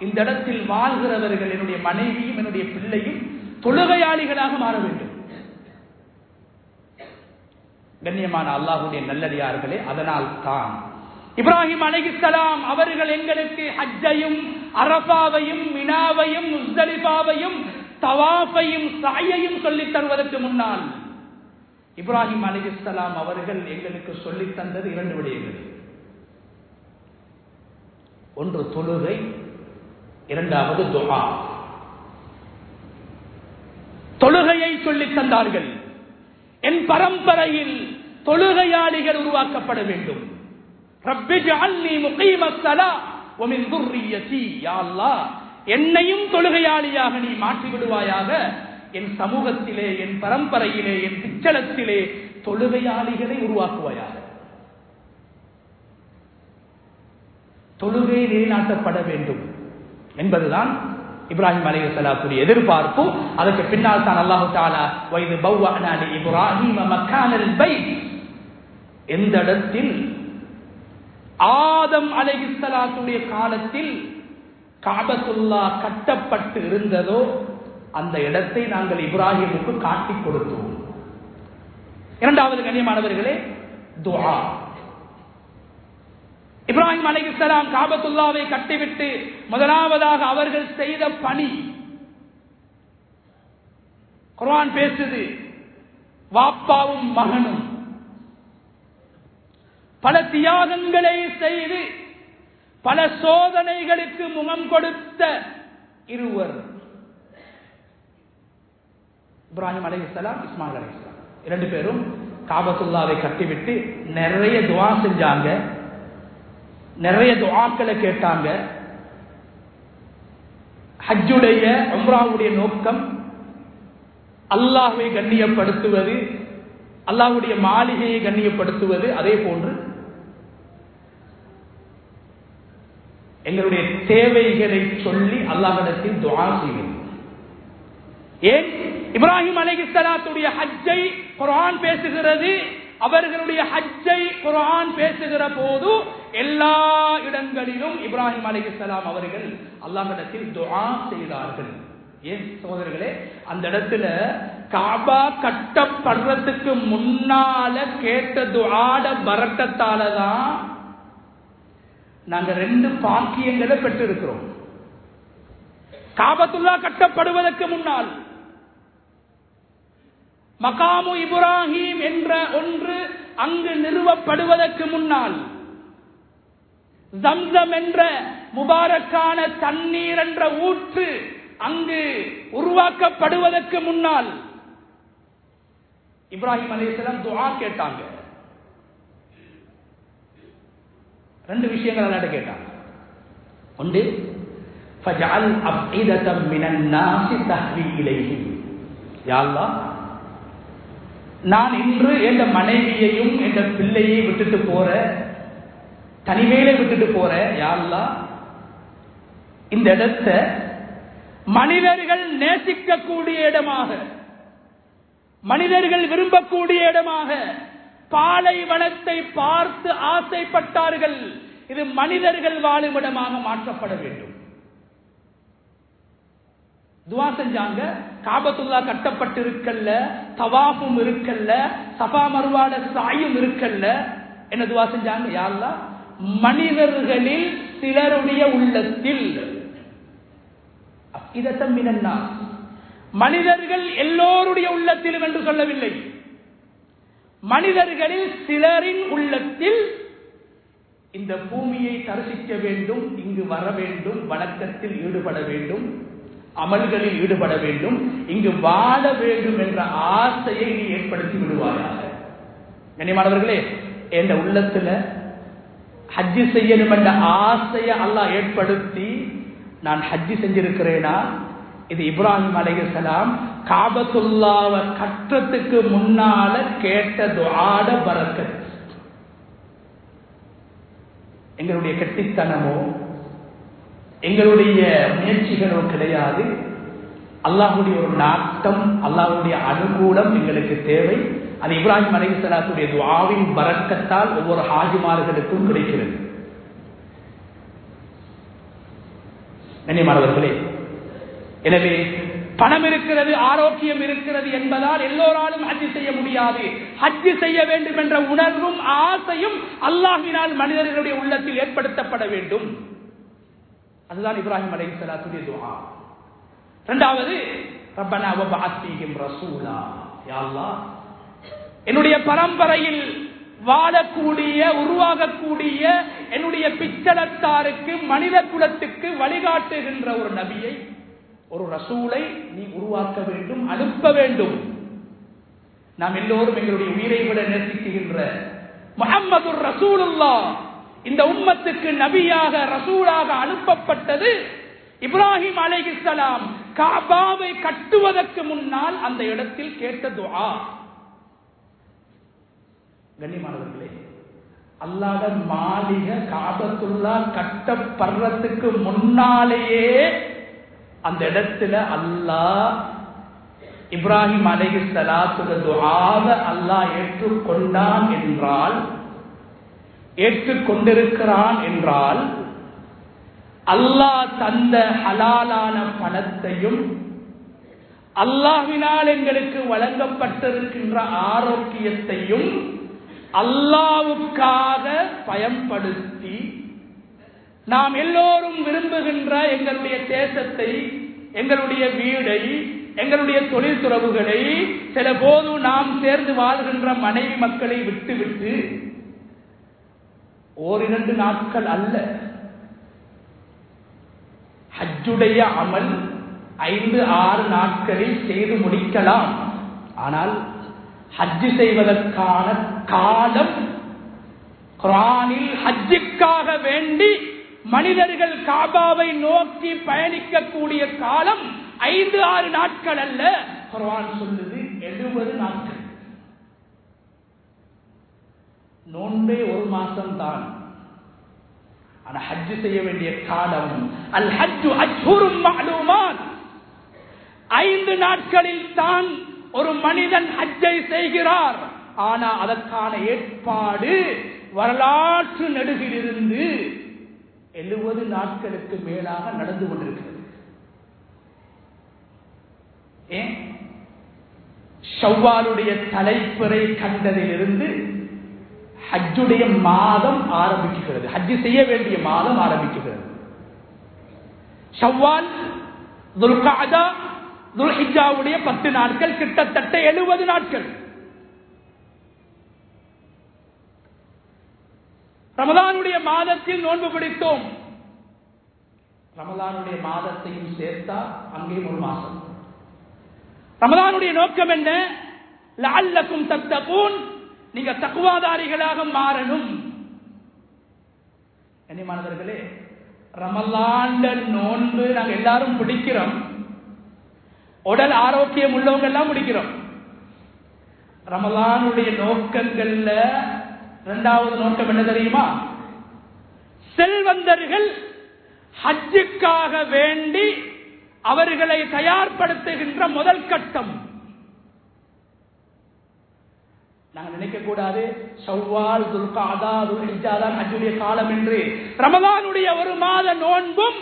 இந்த இடத்தில் வாழ்கிறவர்கள் என்னுடைய மனைவியும் என்னுடைய பிள்ளையும் தொழுகையாளிகளாக மாற வேண்டும். கண்ணியமான அல்லாஹ்வுடைய நல்லடியார்களே, அதனால் தான் இப்ராஹிம் அலைஹிஸ்ஸலாம் அவர்கள் எங்களுக்கு ஹஜ்ஜையும் அரஃபாவையும் மினாவையும் முஸ்தலிஃபாவையும் தவாஃபையும் சஅயையும் சொல்லித் தருவதற்கு முன்னால் இப்ராஹிம் அலைஹிஸ்ஸலாம் அவர்கள் எங்களுக்கு சொல்லித் தந்தது 2 விடயங்கள். ஒன்று தொழுகை, இரண்டாவது துஆ. தொழுகையை சொல்லித் தந்தார்கள். என் பரம்பரையில் தொழுகையாளிகள் உருவாக்கப்பட வேண்டும். ரப்பி ஜஅல்னி முகீமஸ் ஸலாஹ் வ மின் ذُرِّيَّتِي, யா அல்லாஹ், என்னையும் தொழுகையாளியாக நீ மாற்றி விடுவாயாக. என் சமூகத்திலே, என் பரம்பரையிலே, என் பிச்சலத்திலே தொழுகையாளிகளை உருவாக்குவாயாக. தொழுகை நிலைநாட்டப்பட வேண்டும் என்பதுதான் இப்ராஹிம் அலைஹிஸ்ஸலாத்துடைய எதிர்பார்ப்பு. அதற்கு பின்னால் தான் அல்லாஹ் தஆலா வைது பவ்வஅனா லி இப்ராஹீம மக்கானல் பைத், எந்த இடத்தில் ஆதம் அலைஹிஸ்ஸலாத்துடைய காலத்தில் காபத்துல்லாஹ் கட்டப்பட்டு இருந்ததோ அந்த இடத்தை நாங்கள் இப்ராஹிமுக்கு காட்டிக் கொடுத்தோம். இரண்டாவது கண்ணியமானவர்களே, துஆ. இப்ராஹிம் அலைஹிஸ்ஸலாம் காபத்துல்லாவை கட்டிவிட்டு முதலாவதாக அவர்கள் செய்த பணி, குர்ஆன் பேசுது, வாப்பாவும் மகனும் பல தியாகங்களை செய்து பல சோதனைகளுக்கு முகம் கொடுத்த இருவர், இப்ராஹிம் அலைஹிஸ்ஸலாம், இஸ்மாயில் அலைஹிஸ்ஸலாம், 2 பேரும் காபத்துல்லாவை கட்டிவிட்டு நிறைய துஆ செஞ்சாங்க, நிறைய துஆக்களை கேட்டாங்க. ஹஜ்ஜுடைய உம்ராவுடைய நோக்கம் அல்லாஹ்வை கண்ணியப்படுத்துவது, அல்லாஹ்வுடைய மாளிகையை கண்ணியப்படுத்துவது. அதே போன்று எங்களுடைய தேவைகளை சொல்லி அல்லாஹ்விடத்தில் துஆ செய்வது. ஏன்? இப்ராஹிம் அலைஹிஸ்ஸலாத்துடைய ஹஜ்ஜை குர்ஆன் பேசுகிறது. அவர்களுடைய ஹஜ்ஜை குர்ஆன் பேசுகிற போது எல்லா இடங்களிலும் இப்ராஹிம் அலைஹிஸ்ஸலாம் அவர்கள் அல்லாஹ்விடத்தில் துஆ செய்தார்கள். ஏன் சகோதரர்களே, அந்த இடத்துல காபா கட்டப்படுறதுக்கு முன்னால கேட்ட துஆட பரக்கத்தாலதான் நாங்க 2 பாக்கியங்களை பெற்றிருக்கிறோம். காபத்துல்லா கட்டப்படுவதற்கு முன்னால் மகாமு இப்ராஹிம் என்ற ஒன்று அங்கு நிறுவப்படுவதற்கு முன்னால், ஜம்சம் என்ற முபாரக்கான தண்ணீர் என்ற ஊற்று அங்கு உருவாக்கப்படுவதற்கு முன்னால் இப்ராஹிம் அலைஹிஸ்ஸலாம் துஆ கேட்டாங்க. 2 விஷயங்கள் அல்லாஹ்ட்ட கேட்டாங்க. ஒன்று, ஃபஜஅல் அஃஇததம் மினன் நாஸி தஹ்வி இலைஹி. யா அல்லாஹ், நான் இன்று என் மனைவியையும் என் பிள்ளையை விட்டுட்டு போற, தனிமையில விட்டுட்டு போற. யா அல்லாஹ், இந்த இடத்தை மனிதர்கள் நேசிக்கக்கூடிய இடமாக, மனிதர்கள் விரும்பக்கூடிய இடமாக, பாலைவனத்தை பார்த்து ஆசைப்பட்டார்கள். இது மனிதர்கள் வாழும் இடமாக மாற்றப்பட வேண்டும். துவா செஞ்சாங்க. காபத்துல்லா கட்டப்பட்டிருக்கல்ல, தவாஃபும் இருக்கல்ல, சஃபா மர்வாட சாயும் இருக்கல்ல. என்ன துவா செஞ்சாங்க? யா அல்லாஹ், மனிதர்களில் சிலருடைய உள்ளத்தில், அஃஇதத்தம் மினன் நாஸ், மனிதர்கள் எல்லோருடைய உள்ளத்திலும் என்று சொல்லவில்லை, மனிதர்களில் சிலரின் உள்ளத்தில் இந்த பூமியை தரிசிக்க வேண்டும், இங்கு வர வேண்டும், வணக்கத்தில் ஈடுபட வேண்டும், அமல்களில் ஈடுபட வேண்டும், இங்கு வாழ வேண்டும் என்ற ஆசையை நீ ஏற்படுத்தி விடுவாயாக. கண்ணியமானவர்களே, என்ற உள்ளத்துல ஹஜ்ஜி செய்யணும் என்ற ஆசையை அல்லாஹ் ஏற்படுத்தி நான் ஹஜ்ஜி செஞ்சிருக்கிறேனா? இது இப்ராஹிம் அலைஹிஸ்ஸலாம் காபத்துல்லாவை கற்றத்துக்கு முன்னால கேட்ட துஆட பரக்கத். எங்களுடைய கெட்டித்தனமோ எங்களுடைய முயற்சிகளோ கிடையாது. அல்லாஹ்வுடைய ஒரு நாட்டம், அல்லாஹ்வுடைய அனுகூலம் எங்களுக்கு தேவை. அது இப்ராஹிம் அலைஹிஸ்ஸலாத்துடைய துஆவின் பரக்கத்தால் ஒவ்வொரு ஹாஜிமார்களுக்கும் கிடைக்கிறது. கண்ணியமானவர்களே, எனவே பணம் இருக்கிறது, ஆரோக்கியம் இருக்கிறது என்பதால் எல்லோராலும் ஹஜ்ஜி செய்ய முடியாது. ஹஜ்ஜி செய்ய வேண்டும் என்ற உணர்வும் ஆசையும் அல்லாஹ்வினால் மனிதர்களுடைய உள்ளத்தில் ஏற்படுத்தப்பட வேண்டும். அதுதான் இப்ராஹிம் அலைஹிஸ்ஸலாத்துடைய துஆ. இரண்டாவது, ரப்பனா வபஅத் ஃபீஹிம் ரசூலா. யா அல்லாஹ், என்னுடைய பரம்பரையில் வாழக்கூடிய, உருவாகக்கூடிய என்னுடைய பிச்சலத்தாருக்கு, மனித குலத்துக்கு வழிகாட்டுகின்ற ஒரு நபியை, ஒரு ரசூலை நீ உருவாக்க வேண்டும், அனுப்ப வேண்டும். நாம் எல்லோரும் எங்களுடைய உயிரை விட நேசிக்கின்ற முஹம்மது ரசூலுல்லாஹ் இந்த உம்மத்துக்கு நபியாக, ரசூலாக அனுப்பப்பட்டது இப்ராஹிம் அலைஹிஸ்ஸலாம் காபாவை கட்டுவதற்கு முன்னால் அந்த இடத்தில் கேட்ட துஆ. கண்ணியமானவர்களே, அல்லாஹ்வுடைய மாளிகை காபத்துல்லா கட்டப்படுறதுக்கு முன்னாலேயே அந்த இடத்துல அல்லாஹ் இப்ராஹிம் அலைஹிஸ்ஸலாத்துடைய துஆவை அல்லாஹ் ஏற்றுக்கொண்டான் என்றால், ஏற்றுக்கொண்டிருக்கிறான் என்றால், அல்லாஹ் தந்த ஹலாலான பணத்தையும் அல்லாஹ்வினால் எங்களுக்கு வழங்கப்பட்டிருக்கின்ற ஆரோக்கியத்தையும் அல்லாஹ்வுக்காக பயன்படுத்தி நாம் எல்லோரும் விரும்புகின்ற எங்களுடைய தேசத்தை, எங்களுடைய வீடை, எங்களுடைய தொழில் துறவுகளை, சில போது நாம் சேர்ந்து வாழ்கின்ற மனைவி மக்களை விட்டுவிட்டு 1-2 நாட்கள் அல்ல, ஹஜ்ஜுடைய அமல் 5-6 நாட்களில் செய்து முடிக்கலாம். ஆனால் ஹஜ்ஜு செய்வதற்கான காலம், குர்ஆனில் ஹஜ்ஜுக்காக வேண்டி மனிதர்கள் காபாவை நோக்கி பயணிக்கக்கூடிய காலம் 5-6 நாட்கள் அல்ல, குர்ஆன் சொல்லுது 70 நாட்கள். நோன்பே 1 மாசம் தான். ஆனா ஹஜ்ஜு செய்ய வேண்டிய காலம், அல் ஹஜ்ஜு அஷ்ஹுரும் மஅலூமாத், 5 நாட்களில் தான் ஒரு மனிதன் ஹஜ்ஜை செய்கிறார். ஆனா அதற்கான ஏற்பாடு வரலாற்று நெடுகிலிருந்து 70 நாட்களுக்கு மேலாக நடந்து கொண்டிருக்கிறது. ஏன் ஷவ்வாலுடைய தலைப்பிறை கண்டதிலிருந்து ஹஜ்ஜுடைய மாதம் ஆரம்பிக்கிறது. ஹஜ்ஜு செய்ய வேண்டிய மாதம் ஆரம்பிக்கிறது. ஷவ்வால், துல்காதா, துல்ஹிஜ்ஜாவுடைய 10 நாட்கள், கிட்டத்தட்ட 70 நாட்கள். ரமலானுடைய மாதத்தில் நோன்பு பிடித்தோம். ரமலானுடைய மாதத்தையும் சேர்த்தா அங்கேயும் ஒரு மாசம். ரமலானுடைய நோக்கம் என்ன? லஅல்லக்கும் தத்தகூன், நீங்க தக்வாதாரிகளாக மாறணும். கண்ணியமானவர்களே, ரமலான் நோன்பு நாங்க எல்லாரும் பிடிக்கிறோம். உடல் ஆரோக்கியம் உள்ளவங்க எல்லாம் பிடிக்கிறோம். ரமலானுடைய நோக்கங்கள்ல 2வது நோக்கம் என்ன தெரியுமா? செல்வந்தர்கள் ஹஜ்ஜுக்காக வேண்டி அவர்களை தயார்படுத்துகின்ற முதல் கட்டம். நாங்கள் நினைக்க கூடாது ஷவ்வால், துல்காதா, துல்ஹிஜ்ஜா தான் ஹஜ்ஜுடைய காலம் என்று. ரமலானுடைய ஒரு மாத நோன்பும்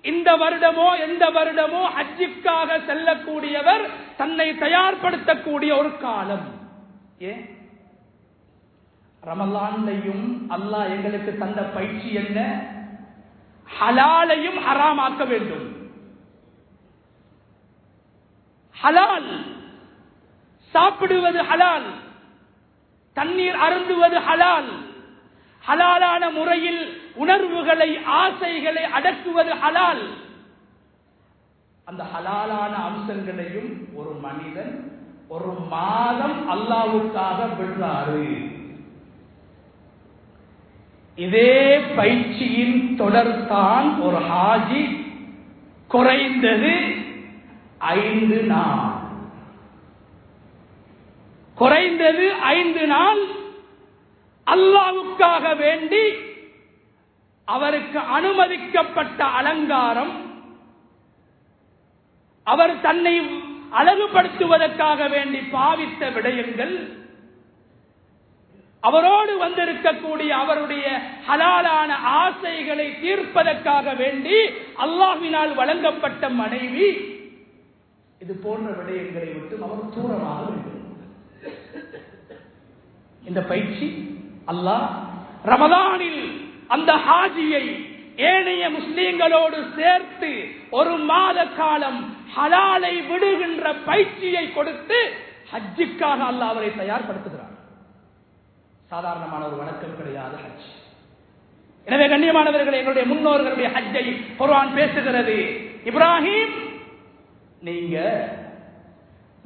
இந்த வருடமோ எந்த வருடமோ ஹஜ்ஜுக்காக செல்லக்கூடியவர் தன்னை தயார்படுத்தக்கூடிய ஒரு காலம். ஏன் ரமலான்லையும் அல்லாஹ் எங்களுக்கு தந்த பயிற்சி என்ன? ஹலாலையும் ஹராமாக்க வேண்டும். ஹலால் சாப்பிடுவது ஹலால், தண்ணீர் அருந்துவது ஹலால், ஹலாலான முறையில் உணர்வுகளை ஆசைகளை அடக்குவது ஹலால். அந்த ஹலாலான அம்சங்களையும் ஒரு மனிதன் ஒரு மாதம் அல்லாஹ்வுக்காக விடுறாரு. இதே பயிற்சியின் தொடர்தான் ஒரு ஹாஜி குறைந்தது 5 நாள், குறைந்தது 5 நாள் அல்லாஹ்வுக்காக வேண்டி அவருக்கு அனுமதிக்கப்பட்ட அலங்காரம், அவர் தன்னை அழகுபடுத்துவதற்காக வேண்டி பாவித்த விடயங்கள், அவரோடு வந்திருக்கக்கூடிய அவருடைய ஹலாலான ஆசைகளை தீர்ப்பதற்காக வேண்டி அல்லாஹ்வினால் வழங்கப்பட்ட மனைவி, இது போன்ற விடயங்களை விட்டு அவர் தூரமாக வேண்டும். இந்த பயிற்சி அல்லாஹ் ரமலானில் அந்த ஹாஜியை ஏனைய முஸ்லிம்களோடு சேர்த்து ஒரு மாத காலம் ஹலாலை விடுகின்ற பயிற்சியை கொடுத்து ஹஜ்ஜுக்காக அல்லாஹ் அவரை தயார்படுத்துகிறார். சாதாரணமான ஒரு வணக்கம் கிடையாது ஹஜ். எனவே கண்ணியமானவர்கள், எங்களுடைய முன்னோர்களுடைய ஹஜ்ஜை குர்ஆன் பேசுகிறது. இப்ராஹிம், நீங்க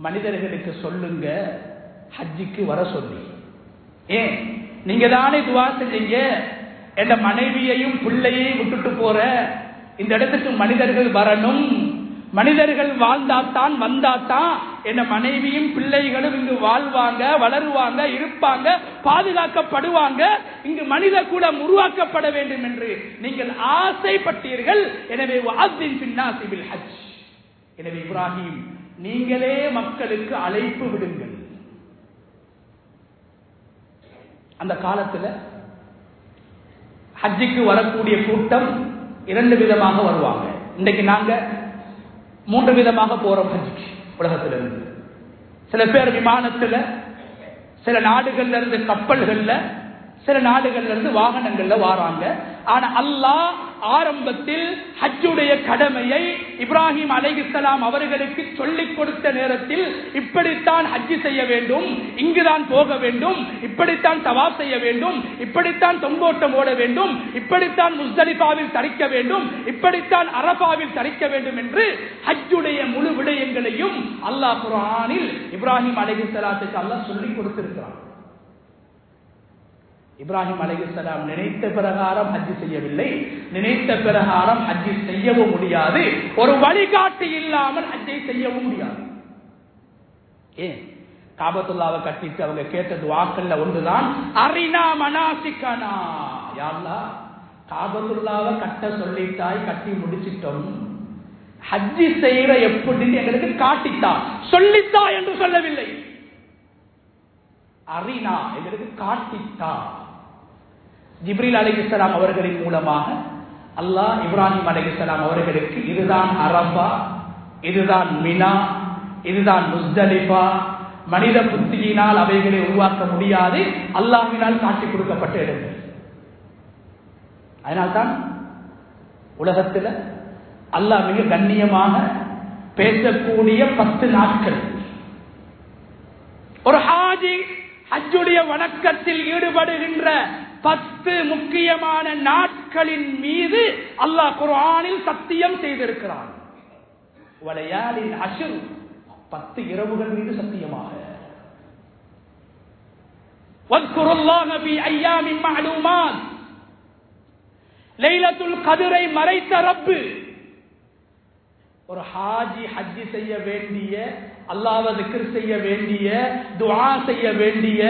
மனிதர்களுக்கு சொல்லுங்க ஹஜ்ஜுக்கு வர சொல்லி. ஏன் நீங்க தானே துவா செஞ்சீங்க, என் மனைவியையும் பிள்ளையையும் விட்டுட்டு போற, இந்த இடத்துக்கு மனிதர்கள் வரணும், மனிதர்கள் வாழ்ந்தாத்தான் வந்தாத்தான் என் மனைவியும் பிள்ளைகளும் இங்கு வாழ்வாங்க, வளருவாங்க, இருப்பாங்க, பாதுகாக்கப்படுவாங்க, இங்கு மனித குலம் உருவாக்கப்பட வேண்டும் என்று நீங்கள் ஆசைப்பட்டீர்கள். எனவே வஅத்தின் பின்னாசி பில் ஹஜ். எனவே இப்ராஹிம், நீங்களே மக்களுக்கு அழைப்பு விடுங்கள். அந்த காலத்துல ஹஜ்ஜுக்கு வரக்கூடிய கூட்டம் 2 விதமாக வருவாங்க. இன்றைக்கு நாங்க 3 விதமாக போறோம் ஹஜ்ஜுக்கு உலகத்திலிருந்து. சில பேர் விமானத்துல, சில நாடுகள்ல இருந்து கப்பல்கள்ல, சில நாடுகள்ல இருந்து வாகனங்கள்ல வாராங்க. ஆனா அல்லாஹ் ஆரம்பத்தில் ஹஜ்ஜுடைய கடமையை இப்ராஹிம் அலைஹிஸ்ஸலாம் அவர்களுக்கு சொல்லிக் கொடுத்த நேரத்தில் இப்படித்தான் ஹஜ்ஜு செய்ய வேண்டும், இங்குதான் போக வேண்டும், இப்படித்தான் தவாப் செய்ய வேண்டும், இப்படித்தான் தொங்கோட்டம் ஓட வேண்டும், இப்படித்தான் முஸ்தலிஃபாவில் தரிக்க வேண்டும், இப்படித்தான் அரஃபாவில் தரிக்க வேண்டும் என்று ஹஜ்ஜுடைய முழு விடயங்களையும் அல்லாஹ் குர்ஆனில் இப்ராஹிம் அலைஹிஸ்ஸலாத்துக்கு அல்லாஹ் சொல்லிக் கொடுத்திருக்கிறான். இப்ராஹிம் அலைஹிஸ்ஸலாம் நினைத்த பிரகாரம் ஹஜ் செய்யவில்லை, நினைத்த பிரகாரம் ஹஜ் செய்யவும் முடியாது, ஒரு வழிகாட்டி இல்லாமல் ஹஜ்ஜை செய்யவும் முடியாது. ஏன் காபத்துல்லாவை கட்டிட்டு அவங்க கேட்ட துஆக்கள்ல ஒன்றுதான் அரினா மனாசிகனா. யா அல்லாஹ், காபத்துல்லாவை கட்ட சொல்லிட்டாய், கட்டி முடிச்சிட்டோம், ஹஜ் செய்யற எப்படின்னு எங்களுக்கு காட்டித்தா, சொல்லித்தா என்று சொல்லவில்லை, அரினா எங்களுக்கு காட்டித்தா. ஜிப்ரீல் அலைஹிஸ்ஸலாம் அவர்களின் மூலமாக அல்லாஹ் இப்ராஹிம் அலைஹிஸ்ஸலாம் அவர்களுக்கு இதுதான் அரஃபா, இதுதான் மினா, இதுதான் முஸ்தலிஃபா. மனித புத்தியினால் அவைகளை உருவாக்க முடியாது, அல்லாஹ்வினால் காட்டிக் கொடுக்கப்பட்ட இடங்கள். அதனால்தான் உலகத்தில் அல்லாஹ் மிக கண்ணியமாக பேசக்கூடிய 10 நாட்கள். ஒரு ஹாஜி ஹஜ்ஜுடைய வணக்கத்தில் ஈடுபடுகின்ற 10 முக்கியமான நாட்களின் மீது அல்லாஹ் குர்ஆனில் சத்தியம் செய்திருக்கிறான். வலையாலின் அஷ்ர், 10 இரவுகள் மீது சத்தியமாக. வஸ்குருல்லாஹ ஃபீ அய்யாமின் மஅலூமாத், லைலத்துல் கத்ரை மறைத்த ரப்பு. ஒரு ஹாஜி ஹஜ்ஜி செய்ய வேண்டிய, அல்லாஹ்வை திக்ர் செய்ய வேண்டிய, துஆ செய்ய வேண்டிய,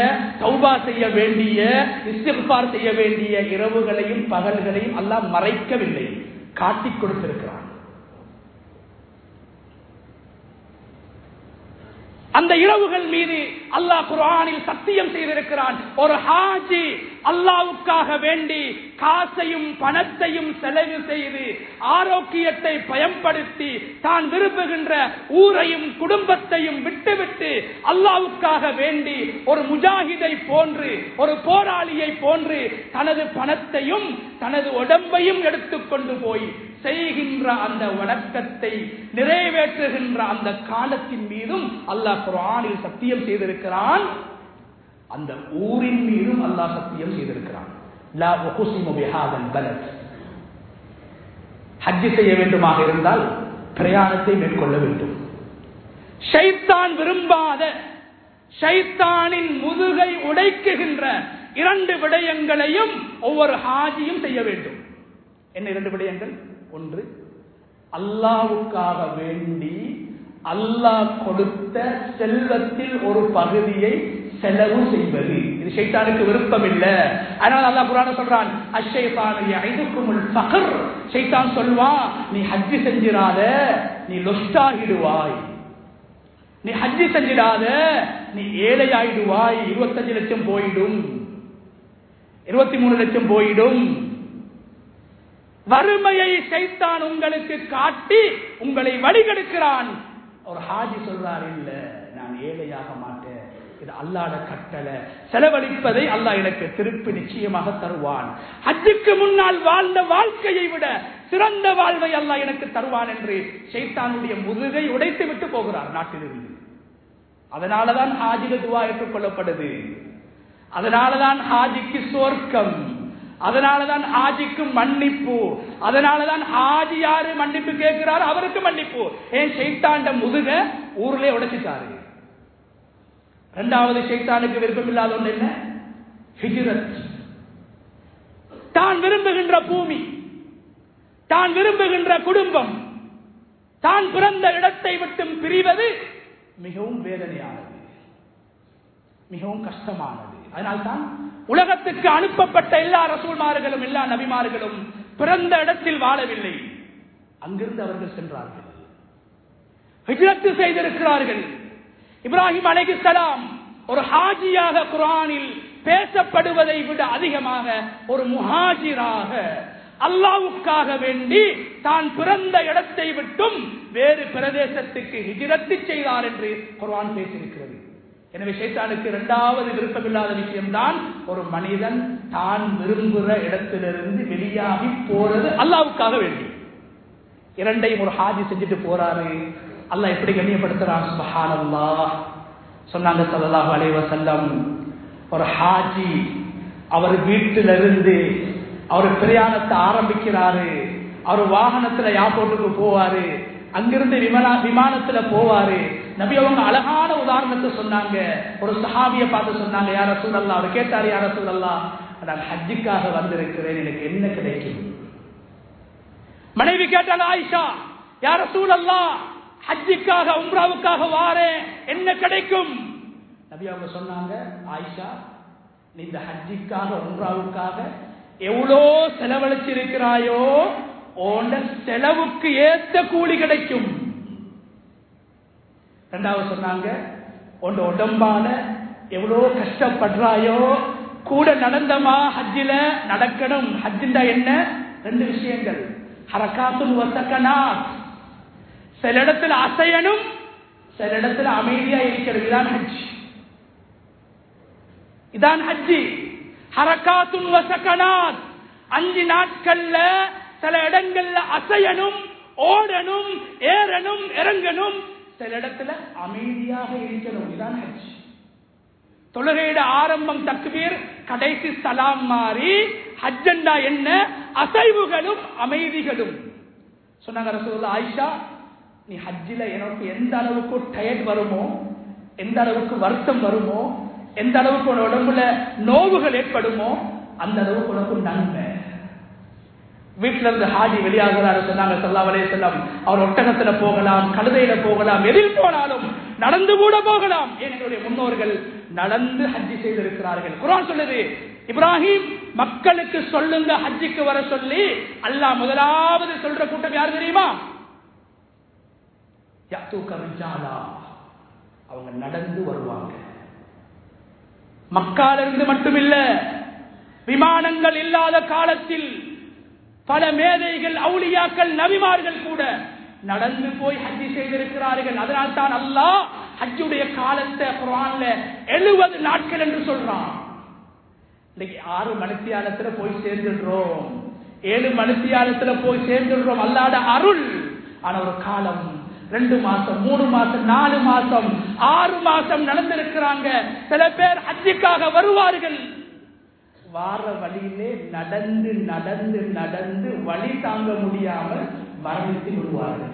தௌபா செய்ய வேண்டிய, இஸ்திக்பார் செய்ய வேண்டிய இரவுகளையும் பகல்களையும் அல்லாஹ் மறைக்கவில்லை, காட்டிக் கொடுத்திருக்கிறான். அந்த இரவுகள் மீது அல்லாஹ் குர்ஆனில் சத்தியம் செய்திருக்கிறான். ஒரு ஹாஜி அல்லாஹ்வுக்காக வேண்டி காசையும் பணத்தையும் செலவு செய்து ஆரோக்கியத்தை பயன்படுத்தி தான் விரும்புகின்ற ஊரையும் குடும்பத்தையும் விட்டுவிட்டு அல்லாஹ்வுக்காக வேண்டி ஒரு முஜாஹிதை போன்று, ஒரு போராளியை போன்று தனது பணத்தையும் தனது உடம்பையும் எடுத்துக்கொண்டு போய் செய்கின்ற அந்த வணக்கத்தை நிறைவேற்றுகின்ற அந்த காலத்தின் மீதும் அல்லாஹ் குர்ஆனில் சத்தியம் செய்திருக்கிறான். அந்த ஊரின் மீதும் அல்லாஹ் சத்தியம் செய்திருக்கிறான். லா உக்ஸிமு பிஹாதல் பலத். ஹஜ் செய்ய வேண்டுமாக இருந்தால் பிரயாணத்தை மேற்கொள்ள வேண்டும். ஷைத்தான் விரும்பாத, ஷைத்தானின் முதுகை உடைக்குகின்ற 2 விடயங்களையும் ஒவ்வொரு ஹாஜியும் செய்ய வேண்டும். என்ன 2 விடயங்கள்? ஒன்று, அல்லாஹ்வுக்காக வேண்டி அல்லாஹ் கொடுத்த செல்வத்தில் ஒரு பகுதியை செலவு செய்வது. இது ஷைத்தானுக்கு விருப்பம் இல்லை. அதனால அல்லாஹ் குர்ஆன்ல சொல்றான், அஷ்ஷைத்தானு யஇதுகுமுல் ஃபக்ர். ஷைத்தான் சொல்வான், நீ ஹஜ் செஞ்சிராத, நீ லொஸ்டாகிடுவாய். நீ ஹஜ் செஞ்சிடாத, நீ ஏழையாயிடுவாய். 25 லட்சம் போயிடும், 23 லட்சம் போயிடும். வறுமையை ஷைத்தான் உங்களுக்கு காட்டி உங்களை வழிகெடுக்கிறான். ஒரு ஹாஜி சொல்றார், இல்ல நான் ஏழையாக மாட்டேன், இது அல்லாஹ்வுடைய கட்டளை, செலவழிப்பதை அல்லாஹ் எனக்கு திருப்பி நிச்சயமாக தருவான். ஹஜ்ஜுக்கு முன்னால் வாழ்ந்த வாழ்க்கையை விட சிறந்த வாழ்வை அல்லாஹ் எனக்கு தருவான் என்று ஷைத்தானுடைய முதுகை உடைத்து விட்டு போகிறார் நாட்டிலிருந்து. அதனாலதான் ஹாஜிக்கு துஆ ஏற்றுக்கொள்ளப்படுது. அதனாலதான் ஹாஜிக்கு சொர்க்கம், அதனாலதான் ஹாஜிக்கு மன்னிப்பு, அதனாலதான் ஹாஜி யாரு மன்னிப்பு கேட்கிறார் அவருக்கு மன்னிப்பு. ஏன்? ஷைத்தாண்ட முதுக ஊர்ல உடைச்சிட்டாரு. 2வது ஷைத்தானுக்கு விருப்பம் இல்லாத ஒன்று என்ன? ஹிஜ்ரத். தான் விரும்புகின்ற பூமி, தான் விரும்புகின்ற குடும்பம், தான் பிறந்த இடத்தை விட்டு பிரிவது மிகவும் வேதனையானது, மிகவும் கஷ்டமானது. அதனால்தான் உலகத்துக்கு அனுப்பப்பட்ட எல்லா ரசூல்மார்களும் எல்லா நபிமார்களும் பிறந்த இடத்தில் வாழவில்லை, அங்கிருந்து அவர்கள் சென்றார்கள், ஹிஜ்ரத் செய்திருக்கிறார்கள். இப்ராஹிம் அலைஹிஸ்ஸலாம் ஒரு ஹாஜியாக குர்ஆனில் பேசப்படுவதை விட அதிகமாக ஒரு முஹாஜிராக அல்லாஹ்வுக்காக வேண்டி தான் பிறந்த இடத்தை விட்டும் வேறு பிரதேசத்துக்கு ஹிஜ்ரத் செய்தார் என்று குர்ஆன் பேசியிருக்கிறது. எனவே ஷைத்தானுக்கு 2வது விருப்பமில்லாத விஷயம்தான் ஒரு மனிதன் தான் விரும்புகிற இடத்திலிருந்து வெளியாகி போறது அல்லாஹ்வுக்காக வேண்டி. 2ஐயும் ஒரு ஹாஜி செஞ்சுட்டு போறாரு. அல்லாஹ் எப்படி கண்ணியப்படுத்துறான், சுப்ஹானல்லாஹ். சொன்னாங்க ஸல்லல்லாஹு அலைஹி வஸல்லம், ஒரு ஹாஜி அவர் வீட்டிலிருந்து அவர் பிரயாணத்தை ஆரம்பிக்கிறாரு. அவர் வாகனத்துல ஏர்போர்ட்டுக்கு போவாரு, அங்கிருந்து விமானத்துல போவாரு. நபி அவங்க அழகான உதாரணத்தை சொன்னாங்க. ஒரு சஹாபியை பார்த்து சொன்னாங்க, யா ரசூலல்லாஹ். அவர் கேட்டாரு, யா ரசூலல்லாஹ், நான் ஹஜ்ஜுக்காக வந்திருக்கிறேன், எனக்கு என்ன கிடைக்கும்? மனைவி கேட்டாங்க ஆயிஷா, யா ரசூலல்லாஹ், ஹஜ்ஜுக்காக உம்ராவுக்காக வாரேன், என்ன கிடைக்கும்? நபி அவங்க சொன்னாங்க, ஆயிஷா, நீ இந்த ஹஜ்ஜுக்காக உம்ராவுக்காக எவ்வளோ செலவழிச்சிருக்கிறாயோ உன் செலவுக்கு ஏத்த கூலி கிடைக்கும். 2வது சொன்னாங்க, உன் உடம்பால எவ்வளோ கஷ்டப்படுறாயோ கூட நடந்தமா ஹஜ்ஜில நடக்கணும். ஹஜ்ஜிண்டா என்ன? 2 விஷயங்கள், ஹரகாத்துல் வசகனாத். சில இடத்துல அசையணும், சில இடத்துல அமைதியா இருக்கிறது. இதான் ஹஜ். இதான் ஹஜ்ஜி. ஹரகாத்துன் வசகனாத். 5 நாட்கள்ல சில இடங்கள்ல அசையணும், ஓடணும், ஏறணும், இறங்கணும். சில இடத்துல அமைதியாக இருக்கணும். இதான் ஹஜ். தொழுகையிட ஆரம்பம் தக்பீர், கடைசி சலாம் மாறி. ஹஜ்ஜண்டா என்ன? அசைவுகளும் அமைதிகளும். சொன்னாங்க ரசூலுல்லாஹ், ஆயிஷா நீ ஹஜ்ஜில எனக்கு எந்த அளவுக்கு டயர்ட் வருமோ, எந்த அளவுக்கு வருத்தம் வருமோ, எந்த அளவுக்கு உடம்புல நோவுகள் ஏற்படுமோ அந்த அளவுக்கு உனக்கு நன்மை. வீட்டில இருந்து ஹாஜி வெளியாகிறாரு சொன்னாங்க ஸல்லல்லாஹு அலைஹி வஸல்லம், அவர் ஒட்டகத்துல போகலாம், கழுதையில போகலாம், எதில் போனாலும் நடந்து கூட போகலாம். ஏன் எங்களுடைய முன்னோர்கள் நடந்து ஹஜ்ஜி செய்திருக்கிறார்கள். குர்ஆன் சொல்லுது, இப்ராஹிம் மக்களுக்கு சொல்லுங்க ஹஜ்ஜிக்கு வர சொல்லி. அல்லாஹ் முதலாவது சொல்ற கூட்டம் யார் தெரியுமா? யஅதூக ரிஜாலா. அவங்க நடந்து வருவாங்க. மக்கால இருந்து மட்டுமில்ல, விமானங்கள் இல்லாத காலத்தில் பல மேதைகள், அவுலியாக்கள், நபிமார்கள் கூட நடந்து போய் ஹஜ்ஜி செய்திருக்கிறார்கள். அதனால் தான் அல்லாஹ் ஹஜ்ஜுடைய காலத்தை குர்ஆன்ல 70 நாட்கள் என்று சொல்றான். இன்னைக்கு 6 மணித்தியாலத்துல போய் சேர்ந்துடுறோம், 7 மணித்தியாலத்துல போய் சேர்ந்துடுறோம். அல்லாஹ்ட அருள். ஆனா ஒரு காலம் 2 மாசம், 3 மாசம், 4 மாசம், 6 மாசம் நடந்திருக்கிறாங்க. சில பேர் ஹஜ்ஜுக்காக வருவார்கள், வார வழியிலே நடந்து நடந்து நடந்து வழி தாங்க முடியாமல் மரணித்து விடுவார்கள்.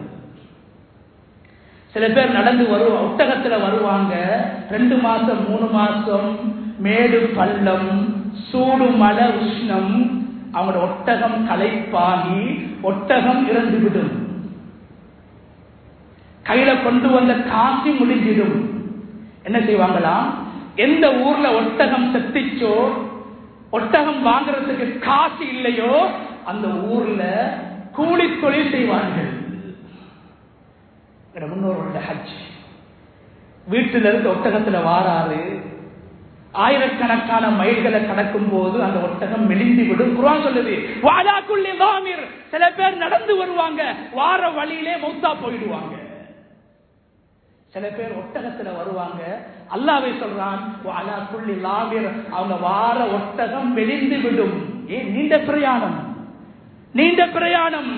சில பேர் நடந்து ஒட்டகத்துல வருவாங்க. 2 மாசம் 3 மாசம் மேடு பள்ளம், சூடு மழை உஷ்ணம், அவங்களோட ஒட்டகம் களைப்பாகி ஒட்டகம் இறந்துவிடும். கையில கொண்டு வந்த காசி முடிஞ்சிடும். என்ன செய்வாங்களாம்? எந்த ஊர்ல ஒட்டகம் செத்திச்சோ, ஒட்டகம் வாங்குறதுக்கு காசு இல்லையோ, அந்த ஊர்ல கூலி தொழில் செய்வார்கள். முன்னோர்களுடைய ஹஜ். வீட்டில இருந்து ஒட்டகத்துல வாராரு, ஆயிரக்கணக்கான மைல்களை கடக்கும் போது அந்த ஒட்டகம் மெலிந்து விடும். குர்ஆன் சொல்லுது, வாலா குல்லி தாமிர். சில பேர் நடந்து வருவாங்க, வார வழியிலே மௌத்தா போயிடுவாங்க. சில பேர் ஒட்டகத்துல வருவாங்க. அல்லாஹ்வே சொல்றான், வாலா குல்லி லாமிர். அவங்க வார ஒட்டகம் மெலிந்து விடும். ஏன்? நீண்ட பிரயாணம், நீண்ட பிரயாணம்.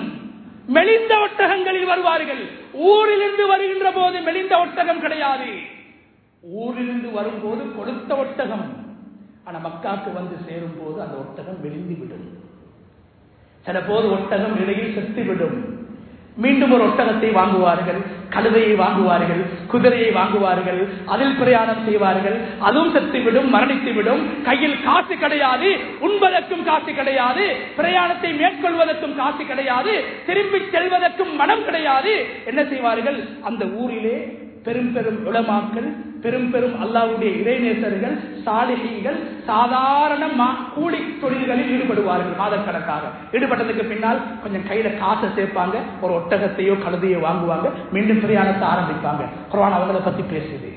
மெலிந்த ஒட்டகங்களில் வருவார்கள். ஊரிலிருந்து வருகின்ற போது மெலிந்த ஒட்டகம் கிடையாது, ஊரிலிருந்து வரும்போது கொடுத்த ஒட்டகம். ஆனா மக்காக்கு வந்து சேரும் போது அந்த ஒட்டகம் மெலிந்து விடும். சில போது ஒட்டகம் இடையில் செத்துவிடும். மீண்டும் ஒரு ஒட்டகத்தை வாங்குவார்கள், கழுதையை வாங்குவார்கள், குதிரையை வாங்குவார்கள், அதில் பிரயாணம் செய்வார்கள். அதுவும் செத்துவிடும், மரணித்துவிடும். கையில் காசு கிடையாது, உண்பதற்கும் காசு கிடையாது, பிரயாணத்தை மேற்கொள்வதற்கும் காசு கிடையாது, திரும்பி செல்வதற்கும் மனம் கிடையாது. என்ன செய்வார்கள்? அந்த ஊரிலே பெரும் பெரும் உலமாக்கள், பெரும் பெரும் அல்லாஹ்வுடைய இறைநேசர்கள், சாலிஹீன்கள் சாதாரண கூலி தொழில்களில் ஈடுபடுவார்கள். மாதக்கணக்காக ஈடுபட்டதுக்கு பின்னால் கொஞ்சம் கையில காசை சேர்ப்பாங்க, ஒரு ஒட்டகத்தையோ கழுதையோ வாங்குவாங்க, மீண்டும் பிரயாணத்தை ஆரம்பிப்பாங்க. குர்ஆன் அவங்களை பத்தி பேசுது.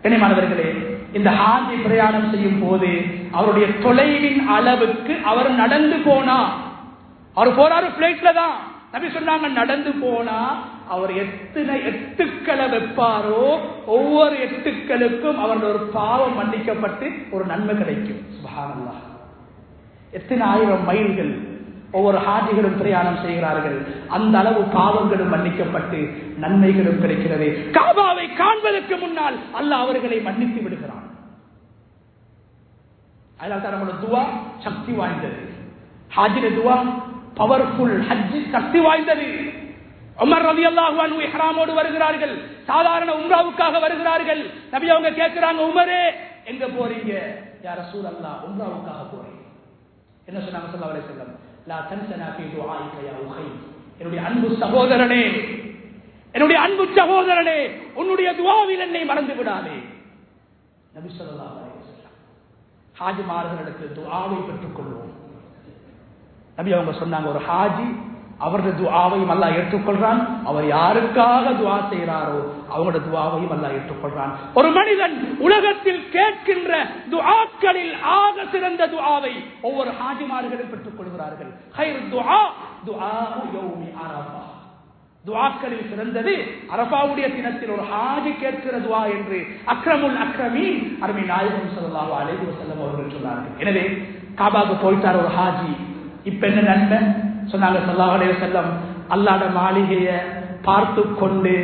கண்ணியமானவர்களே, இந்த ஹாஜி பிரயாணம் செய்யும் போது அவருடைய தொலைவின் அளவுக்கு அவர் நடந்து போனா, அவர் போறாரு பிளைட்ல தான். நபி சொன்னாங்க, நடந்து போனா அவர் எத்தனை எட்டுக்களை வைப்பாரோ ஒவ்வொரு எட்டுக்களுக்கும் அவருடைய ஒரு பாவம் மன்னிக்கப்பட்டு ஒரு நன்மை கிடைக்கும். சுப்ஹானல்லாஹ். எத்தனை ஆயிரம் மைல்கள் ஒவ்வொரு ஹாஜிகளும் பிரயாணம் செய்கிறார்கள். அந்த அளவு பாவங்களும் மன்னிக்கப்பட்டு நன்மைகளும் கிடைக்கிறது. காபாவை காண்பதற்கு முன்னால் அல்லாஹ் அவர்களை மன்னித்து விடுகிறான். அதனால தான் நம்மளோட துவா சக்தி வாய்ந்தது. ஹாஜில துவா பவர்ஃபுல், ஹஜ் சக்தி வாய்ந்தது. உமர் ரலியல்லாஹு அன்ஹு இஹ்ராமோடு வருகிறார்கள், சாதாரண உம்ராவுக்காக வருகிறார்கள். நபி அவங்க கேட்கிறாங்க, உமரே எங்க போறீங்க? யா ரசூலல்லாஹ், உம்ராவுக்காக போறேன். என்ன சொன்னாங்க ஸல்லல்லாஹு அலைஹி வஸல்லம்? லா தன்ஸனா ஃபீ துஆஇக யா உஹை. என்னுடைய அன்பு சகோதரனே, என்னுடைய அன்பு சகோதரனே, உன்னுடைய துஆவில் என்னை மறந்து விடாதே. நபி ஸல்லல்லாஹு அலைஹி வஸல்லம் ஹாஜிமார்களிடத்தில் துஆவை பெற்றுக் கொள்வோம். நபி அவங்க சொன்னாங்க, ஒரு ஹாஜி அவருடைய துஆவையும் அல்லாஹ் ஏற்றுக்கொள்றான். அவர் யாருக்காக துஆ செய்கிறாரோ அவங்களுடைய துஆவையும் அல்லாஹ் ஏற்றுக்கொள்றான். ஒரு மனிதன் உலகத்தில் கேட்கின்ற துஆக்களில் ஆக சிறந்த துஆவை ஒவ்வொரு ஹாஜிமார்களும் பெற்றுக் கொள்கிறார்கள். கைர் துஆ துஆஉ யௌமி அரஃபா. துஆக்களில் சிறந்தது அரஃபாவுடைய தினத்தில் ஒரு ஹாஜி கேட்கிற துஆ என்று அக்ரமுல் அக்ரமீன் அருமை நாயகம் ஸல்லல்லாஹு அலைஹி வஸல்லம் அவர்கள் சொன்னார்கள். எனவே காபாவுக்கு போயிட்டார் ஒரு ஹாஜி. இப்ப என்ன நன்மை சொன்னாங்க ஸல்லல்லாஹு அலைஹி வஸல்லம், அல்லாஹ்வுடைய மாளிகையை பார்த்து கொண்டு,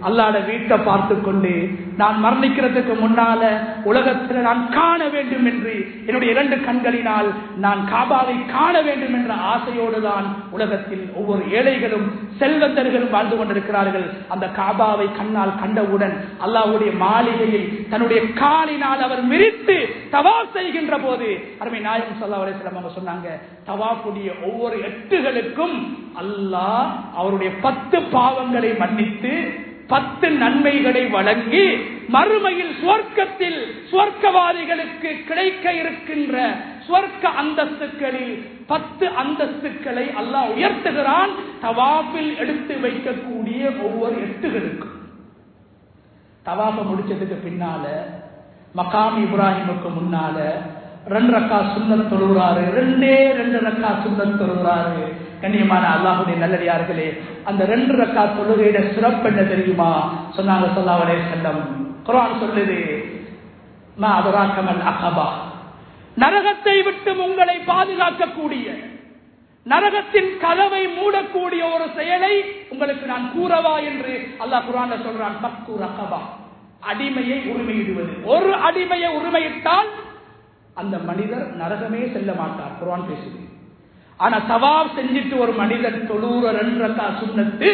அல்லாஹ்வுடைய வீட்டை பார்த்து கொண்டு, நான் மரணிக்கிறதுக்கு முன்னால உலகத்தில் நான் காண வேண்டும் என்று என்னுடைய 2 கண்களினால் நான் காபாவை காண வேண்டும் என்ற ஆசையோடு தான் உலகத்தில் ஒவ்வொரு ஏழைகளும் செல்வந்தர்களும் வாழ்ந்து கொண்டிருக்கிறார்கள். அந்த காபாவை கண்ணால் கண்டவுடன் அல்லாஹ்வுடைய மாளிகையை தன்னுடைய காலினால் அவர் மிரித்து தவாப் செய்கின்ற போது அருமை நாயகம் ஸல்லல்லாஹு அலைஹி வஸல்லம் அவங்க சொன்னாங்க, தவாஃபுடைய ஒவ்வொரு எட்டுகளுக்கும் அல்லாஹ் அவருடைய 10 பாவங்களை மன்னித்து 10 நன்மைகளை வழங்கி மறுமையில் சுவர்க்கத்தில் சுவர்க்கவாதிகளுக்கு கிடைக்க இருக்கின்ற சுவர்க்க அந்தஸ்துகளில் 10 அந்தஸ்துக்களை அல்லாஹ் உயர்த்துகிறான் தவாஃபில் எடுத்து வைக்கக்கூடிய ஒவ்வொரு எட்டுகளுக்கும். தவாஃபை முடிச்சதுக்கு பின்னால மகாம் இப்ராஹிமுக்கு முன்னால 2 ரக்காத் சுன்னத் தொழுகிறாரு. 2 ரக்காத் சுன்னத் தொழுகிறாரு. கண்ணியமான அல்லாஹ்வுடைய நல்லடியார்களே, அந்த 2 ரக்காத் தொழுகையோட சிறப்பு என்ன தெரியுமா? சொன்னாங்க ஸல்லல்லாஹு அலைஹி வஸல்லம், குர்ஆன் சொல்லுது, மா அதராக மல் அகபா, நரகத்தை விட்டு உங்களை பாதுகாக்கக்கூடிய, நரகத்தின் கதவை மூடக்கூடிய ஒரு செயலை உங்களுக்கு நான் கூறவா என்று அல்லாஹ் குர்ஆன்ல சொல்றான். பக்கு ரகபா, அடிமையை உரிமையிடுவது. ஒரு அடிமையை உரிமையிட்டால் அந்த மனிதர் நரகமே செல்ல மாட்டார், குர்ஆன் பேசுது. ஆனா தவாப் செஞ்சிட்டு ஒரு மனிதர் தொழுற 2 ரக்காத் சுன்னத்து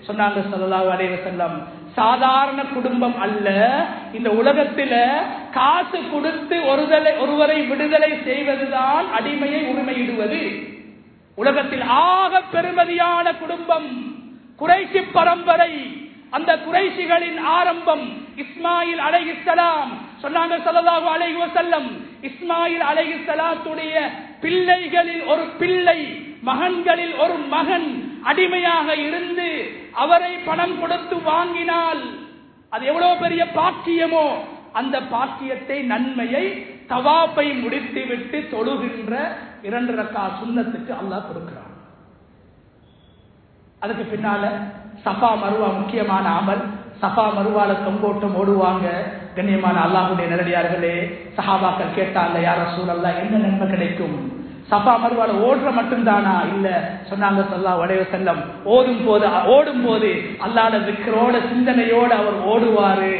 சொன்னாங்க ஸல்லல்லாஹு அலைஹி வஸல்லம், சாதாரண குடும்பம் அல்ல, இந்த உலகத்தில காசு கொடுத்து ஒருவரை விடுதலை செய்வதுதான் அடிமையை உரிமையிடுவது. உலகத்தில் ஆக பெருமதியான குடும்பம் குறைஷி பரம்பரை, அந்த குறைஷிகளின் ஆரம்பம் இஸ்மாயில் அலைஹிஸ்ஸலாம். சொன்னாங்க ஸல்லல்லாஹு அலைஹி வஸல்லம், இஸ்மாயில் அலைஹிஸ்ஸலாத்துடைய பிள்ளைகளில் ஒரு பிள்ளை, மகன்களில் ஒரு மகன் அடிமையாக இருந்து அவரை பணம் கொடுத்து வாங்கினால் அது எவ்வளவு பெரிய பாக்கியமோ, அந்த பாக்கியத்தை நன்மையை தவாப்பை முடித்துவிட்டு தொழுகின்ற 2 ரக்காத் சுன்னத்துக்கு அல்லாஹ் கொடுக்கிறான். அதுக்கு பின்னால சஃபா மருவா முக்கியமான அமல். சஃபா மருவால தொங்கோட்டம் ஓடுவாங்க. கண்ணியமான அல்லாஹ்வுடைய நல்லடியார்களே, சஹாபாக்கள் கேட்டாங்க, யா ரசூலல்லாஹ், என்ன நன்மை கிடைக்கும்? சஃபா மருவால ஓடுற மட்டும்தானா? இல்ல. சொன்னாங்க ஸல்லல்லாஹு அலைஹி வஸல்லம், ஓடும் போது அல்லாஹ்வுடைய திக்ரோட சிந்தனையோட அவர் ஓடுவாரு.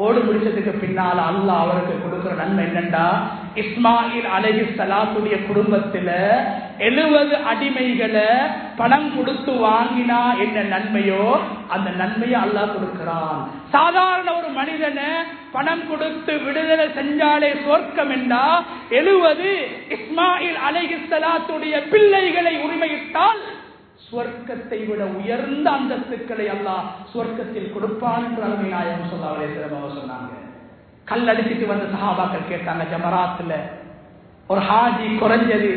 ஓடு முடிச்சதுக்கு பின்னால அல்லாஹ் அவருக்கு கொடுக்கிற நன்மை என்னண்டா, இஸ்மாயில் அலைஹிஸ்ஸலாத்துடைய குடும்பத்துல 70 அடிமைகளை பணம் கொடுத்து வாங்கினா என்ன நன்மையோ அந்த நன்மையை அல்லாஹ் கொடுக்கிறான். சாதாரண ஒரு மனிதனை பணம் கொடுத்து விடுதலை செஞ்சாலே சொர்க்கம் என்றா 70 இஸ்மாயில் அலைஹிஸ்ஸலாத்துடைய பிள்ளைகளை உரிமையிட்டால் சுவர்க்கத்தை விட உயர்ந்த அந்தஸ்துக்களை அல்லாஹ் சுவர்க்கத்தில் கொடுப்பான் என்று அருமை நாயகம் ஸல்லல்லாஹு அலைஹி வஸல்லம் சொன்னாங்க. கல் அடிச்சிட்டு வந்த சஹாபாக்கள் கேட்டாங்க, ஜமராத்துல ஒரு ஹாஜி குறைஞ்சது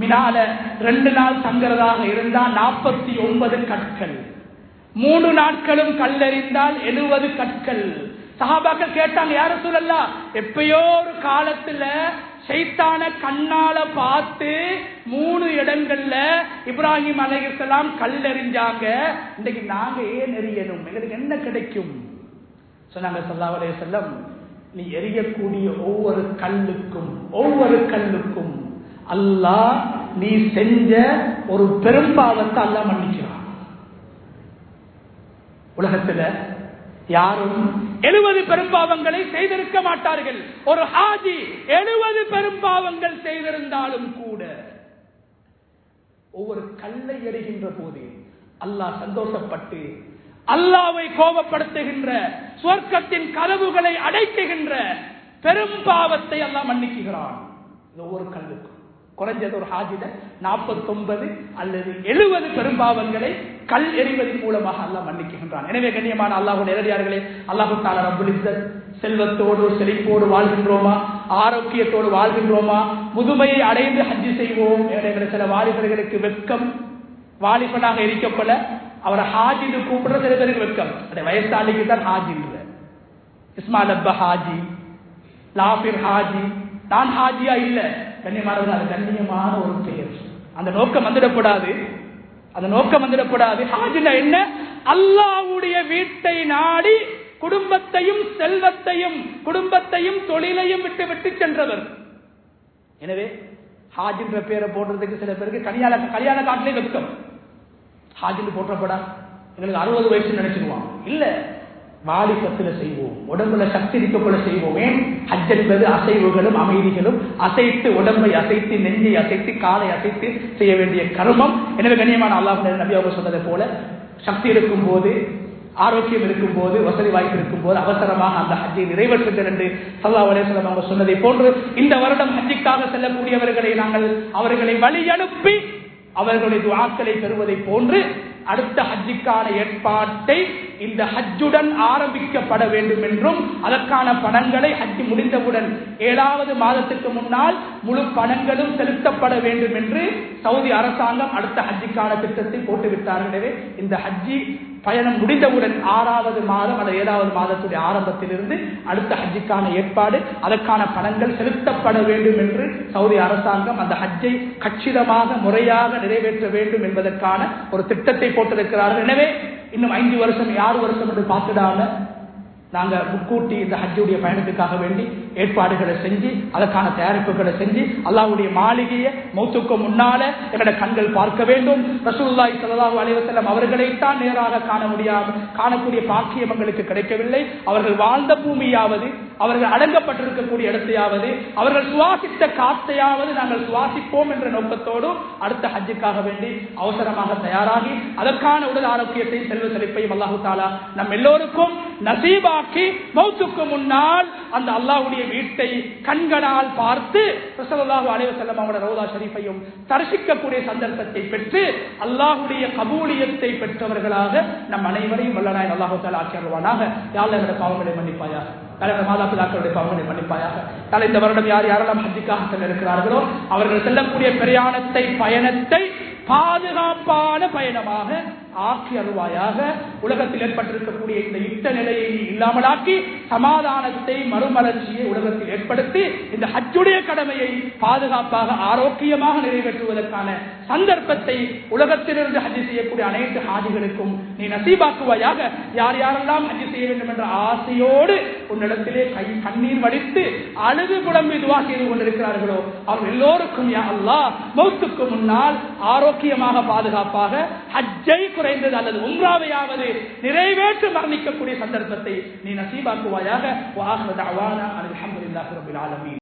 மினால 2 நாள் தங்குறதாக இருந்தால் 49 கற்கள், 3 நாட்களும் கல்லெறிந்தால் 70 கற்கள். சஹாபாக்கள் கேட்டாங்க, யா ரசூலல்லாஹ், எப்பயோ ஒரு காலத்துல ஷைத்தான கண்ணால பார்த்து 3 இடங்கள்ல இப்ராஹிம் அலைஹிஸ்ஸலாம் கல்லெறிஞ்சாங்க, இன்னைக்கு நாங்க ஏன் எறியணும், எங்களுக்கு என்ன கிடைக்கும்? சொன்னாங்க ஸல்லல்லாஹு அலைஹி வஸல்லம், நீ எரியக்கூடிய ஒவ்வொரு கல்லுக்கும் அல்லாஹ் நீ செஞ்ச ஒரு பெரும்பாவத்தை அல்லாஹ் மன்னிக்கிறான். உலகத்துல யாரும் 70 பெரும்பாவங்களை செய்திருக்க மாட்டார்கள். ஒரு ஹாஜி 70 பெரும்பாவங்கள் செய்திருந்தாலும் கூட ஒவ்வொரு கல்லை எறிகின்ற போது அல்லாஹ் சந்தோஷப்பட்டு அல்லாஹ்வை கோபப்படுத்துகின்ற, சுவர்க்கத்தின் கதவுகளை அடைக்குகின்ற பெரும்பாவத்தை அல்லாஹ் மன்னிக்கிறான். ஒவ்வொரு கல்லுக்கும் குறைஞ்சது ஒரு ஹாஜில 49 அல்லது 70 பெரும்பாவங்களை கல் எறிவதன் மூலமாக அல்லாஹ் மன்னிக்கின்றான். எனவே கண்ணியமான அல்லாஹ்வுடைய நேரடியார்களே, அல்லாஹ் தஆலா ரப்புல் இஸ்ஸத் செல்வத்தோடு செழிப்போடு வாழ்கின்றோமா, ஆரோக்கியத்தோடு வாழ்கின்றோமா, முதுமையை அடைந்து ஹஜ் செய்வோம். சில வாலிபர்களுக்கு வெட்கம், வாலிபனாக இருக்கப்பட அவரை ஹாஜின்னு கூப்பிடுற சில பேருக்கு வெட்கம். அந்த வயசாளிக்கு தான் ஹாஜி. இஸ்மாயில் அப்பா ஹாஜி, லாஃபிர் ஹாஜி, நான் ஹாஜியா இல்ல. கண்ணியமானவர்கள், அது கண்ணியமான ஒரு பெயர். அந்த நோக்கம் வந்துடக்கூடாது. அந்த நோக்கம் வந்துடக்கூடாது. ஹாஜ்னா என்ன? அல்லாஹ்வுடைய வீட்டை நாடி குடும்பத்தையும் செல்வத்தையும் குடும்பத்தையும் தொழிலையும் விட்டு விட்டு சென்றவர். எனவே ஹாஜ் என்ற பேரை போடுறதுக்கு சில பேருக்கு கல்யாண காட்டிலே வெட்கம். ஹாஜ் போட்டப்படா எங்களுக்கு 60 வயசு நினைச்சிருவான். இல்ல, வாலிபத்தில் செய்வோம், உடம்புல சக்தி இருக்கப்பட செய்வோம். ஏன்? ஹஜ் என்பது அசைவுகளும் அமைதிகளும், அசைத்து உடம்பை அசைத்து நெஞ்சை அசைத்து காலை அசைத்து செய்ய வேண்டிய கர்மம். எனவே கண்ணியமான அல்லாஹ் நபி அவங்க சொன்னதை போல சக்தி இருக்கும் போது, ஆரோக்கியம் இருக்கும் போது, வசதி வாய்ப்பு இருக்கும் போது அவசரமாக அந்த ஹஜ்ஜை நிறைவேற்றுங்கள் என்று ஸல்லல்லாஹு அலைஹி வஸல்லம் அவங்க சொன்னதை போன்று இந்த வருடம் ஹஜ்ஜுக்காக செல்லக்கூடியவர்களை நாங்கள் அவர்களை வழி அனுப்பி அவர்களுடைய துஆக்களை பெறுவதை போன்று அடுத்த ஹஜ்ஜுக்கான ஏற்பாட்டை இந்த ஹஜ்ஜுடன் ஆரம்பிக்கப்பட வேண்டும் என்றும், அதற்கான பணங்களை ஹஜ் முடிந்தவுடன் 7வது மாதத்துக்கு முன்னால் முழு பணங்களும் செலுத்தப்பட வேண்டும் என்று சவுதி அரசாங்கம் அடுத்த ஹஜ்ஜுக்கான திட்டத்தை போட்டுவிட்டார்கள். எனவே இந்த ஹஜ்ஜி பயணம் முடிந்தவுடன் 6வது மாதம் அல்லது 7வது மாதத்துடைய ஆரம்பத்திலிருந்து அடுத்த ஹஜ்ஜுக்கான ஏற்பாடு, அதற்கான பணங்கள் செலுத்தப்பட வேண்டும் என்று சவுதி அரசாங்கம் அந்த ஹஜ்ஜை கச்சிதமாக முறையாக நிறைவேற்ற வேண்டும் என்பதற்கான ஒரு திட்டத்தை போட்டிருக்கிறார்கள். எனவே இன்னும் 5 வருஷம் 6 வருஷம் என்று பார்த்துடாம நாங்க முன்கூட்டி இந்த ஹஜ்ஜுடைய பயணத்துக்காக வேண்டி ஏற்பாடுகளை செஞ்சு அதற்கான தயாரிப்புகளை செஞ்சு அல்லாஹ்வுடைய மாளிகையை மௌத்துக்கு முன்னால எங்களுடைய கண்கள் பார்க்க வேண்டும். ரசூலுல்லாஹி ஸல்லல்லாஹு அலைஹி வஸல்லம் அவர்களைத்தான் நேராக காண முடியாது, காணக்கூடிய பாக்கியம் எங்களுக்கு கிடைக்கவில்லை. அவர்கள் வாழ்ந்த பூமியாவது, அவர்கள் அடங்கப்பட்டிருக்கக்கூடிய இடத்தையாவது, அவர்கள் சுவாசித்த காற்றையாவது நாங்கள் சுவாசிப்போம் என்ற நோக்கத்தோடு அடுத்த ஹஜ்ஜுக்காக வேண்டி அவசரமாக தயாராகி அதற்கான உடல் ஆரோக்கியத்தையும் செல்வ செழிப்பையும் அல்லாஹு தஆலா நம் எல்லோருக்கும் நசீபாக்கி மௌத்துக்கு முன்னால் அந்த அல்லாஹ்வுடைய வீட்டை கண்களால் பார்த்து ஸல்லல்லாஹு அலைஹி வஸல்லம் அவருடைய ரௌதா ஷரீஃபையும் தரிசிக்கக்கூடிய சந்தர்ப்பத்தை பெற்று அல்லாஹ்வுடைய கபூலியத்தை பெற்றவர்களாக நம் அனைவரையும் வல்லநாயன் அல்லாஹ் தஆலா ஆக்கியருவானாக. யா அல்லாஹ் எங்களுடைய பாவங்களை மன்னிப்பாயாக, தலைவர் மாதாபிதாக்களுடைய பாவங்களை மன்னிப்பாயாக. இந்த வருடம் யார் யாரெல்லாம் ஹஜ்ஜுக்காக செல்ல இருக்கிறார்களோ அவர்கள் செல்லக்கூடிய பயணத்தை பாதுகாப்பான பயணமாக ஆக்கி அருள்வாயாக. உலகத்தில் ஏற்பட்டிருக்கக்கூடிய இந்த யுத்த நிலையை இல்லாமலாக்கி சமாதானத்தை மறுமலர்ச்சியை உலகத்தில் ஏற்படுத்தி இந்த ஹஜ்ஜுடைய கடமையை பாதுகாப்பாக ஆரோக்கியமாக நிறைவேற்றுவதற்கான சந்தர்ப்பத்தை உலகத்திலிருந்து ஹஜ் செய்யக்கூடிய அனைத்து ஹாஜிகளுக்கும் நீ நசீபாக்குவாயாக. யார் யாரெல்லாம் ஹஜ் செய்ய வேண்டும் என்ற ஆசையோடு உன்னிடத்திலே கண்ணீர் வடித்து அழுது புலம்பி துஆ செய்து கொண்டிருக்கிறார்களோ அவர்கள் எல்லோருக்கும் யா அல்லாஹ் மௌத்துக்கு முன்னால் ஆரோக்கியமாக பாதுகாப்பாக ஹஜ்ஜை குறைந்தது அல்லது உம்ராவையாவது நிறைவேற்று மரணிக்கக்கூடிய சந்தர்ப்பத்தை நீ நசீபாக்குவாயாக. வ ஆகிரு தஅவானா அல்ஹம்துலில்லாஹி ரப்பில் ஆலமீன்.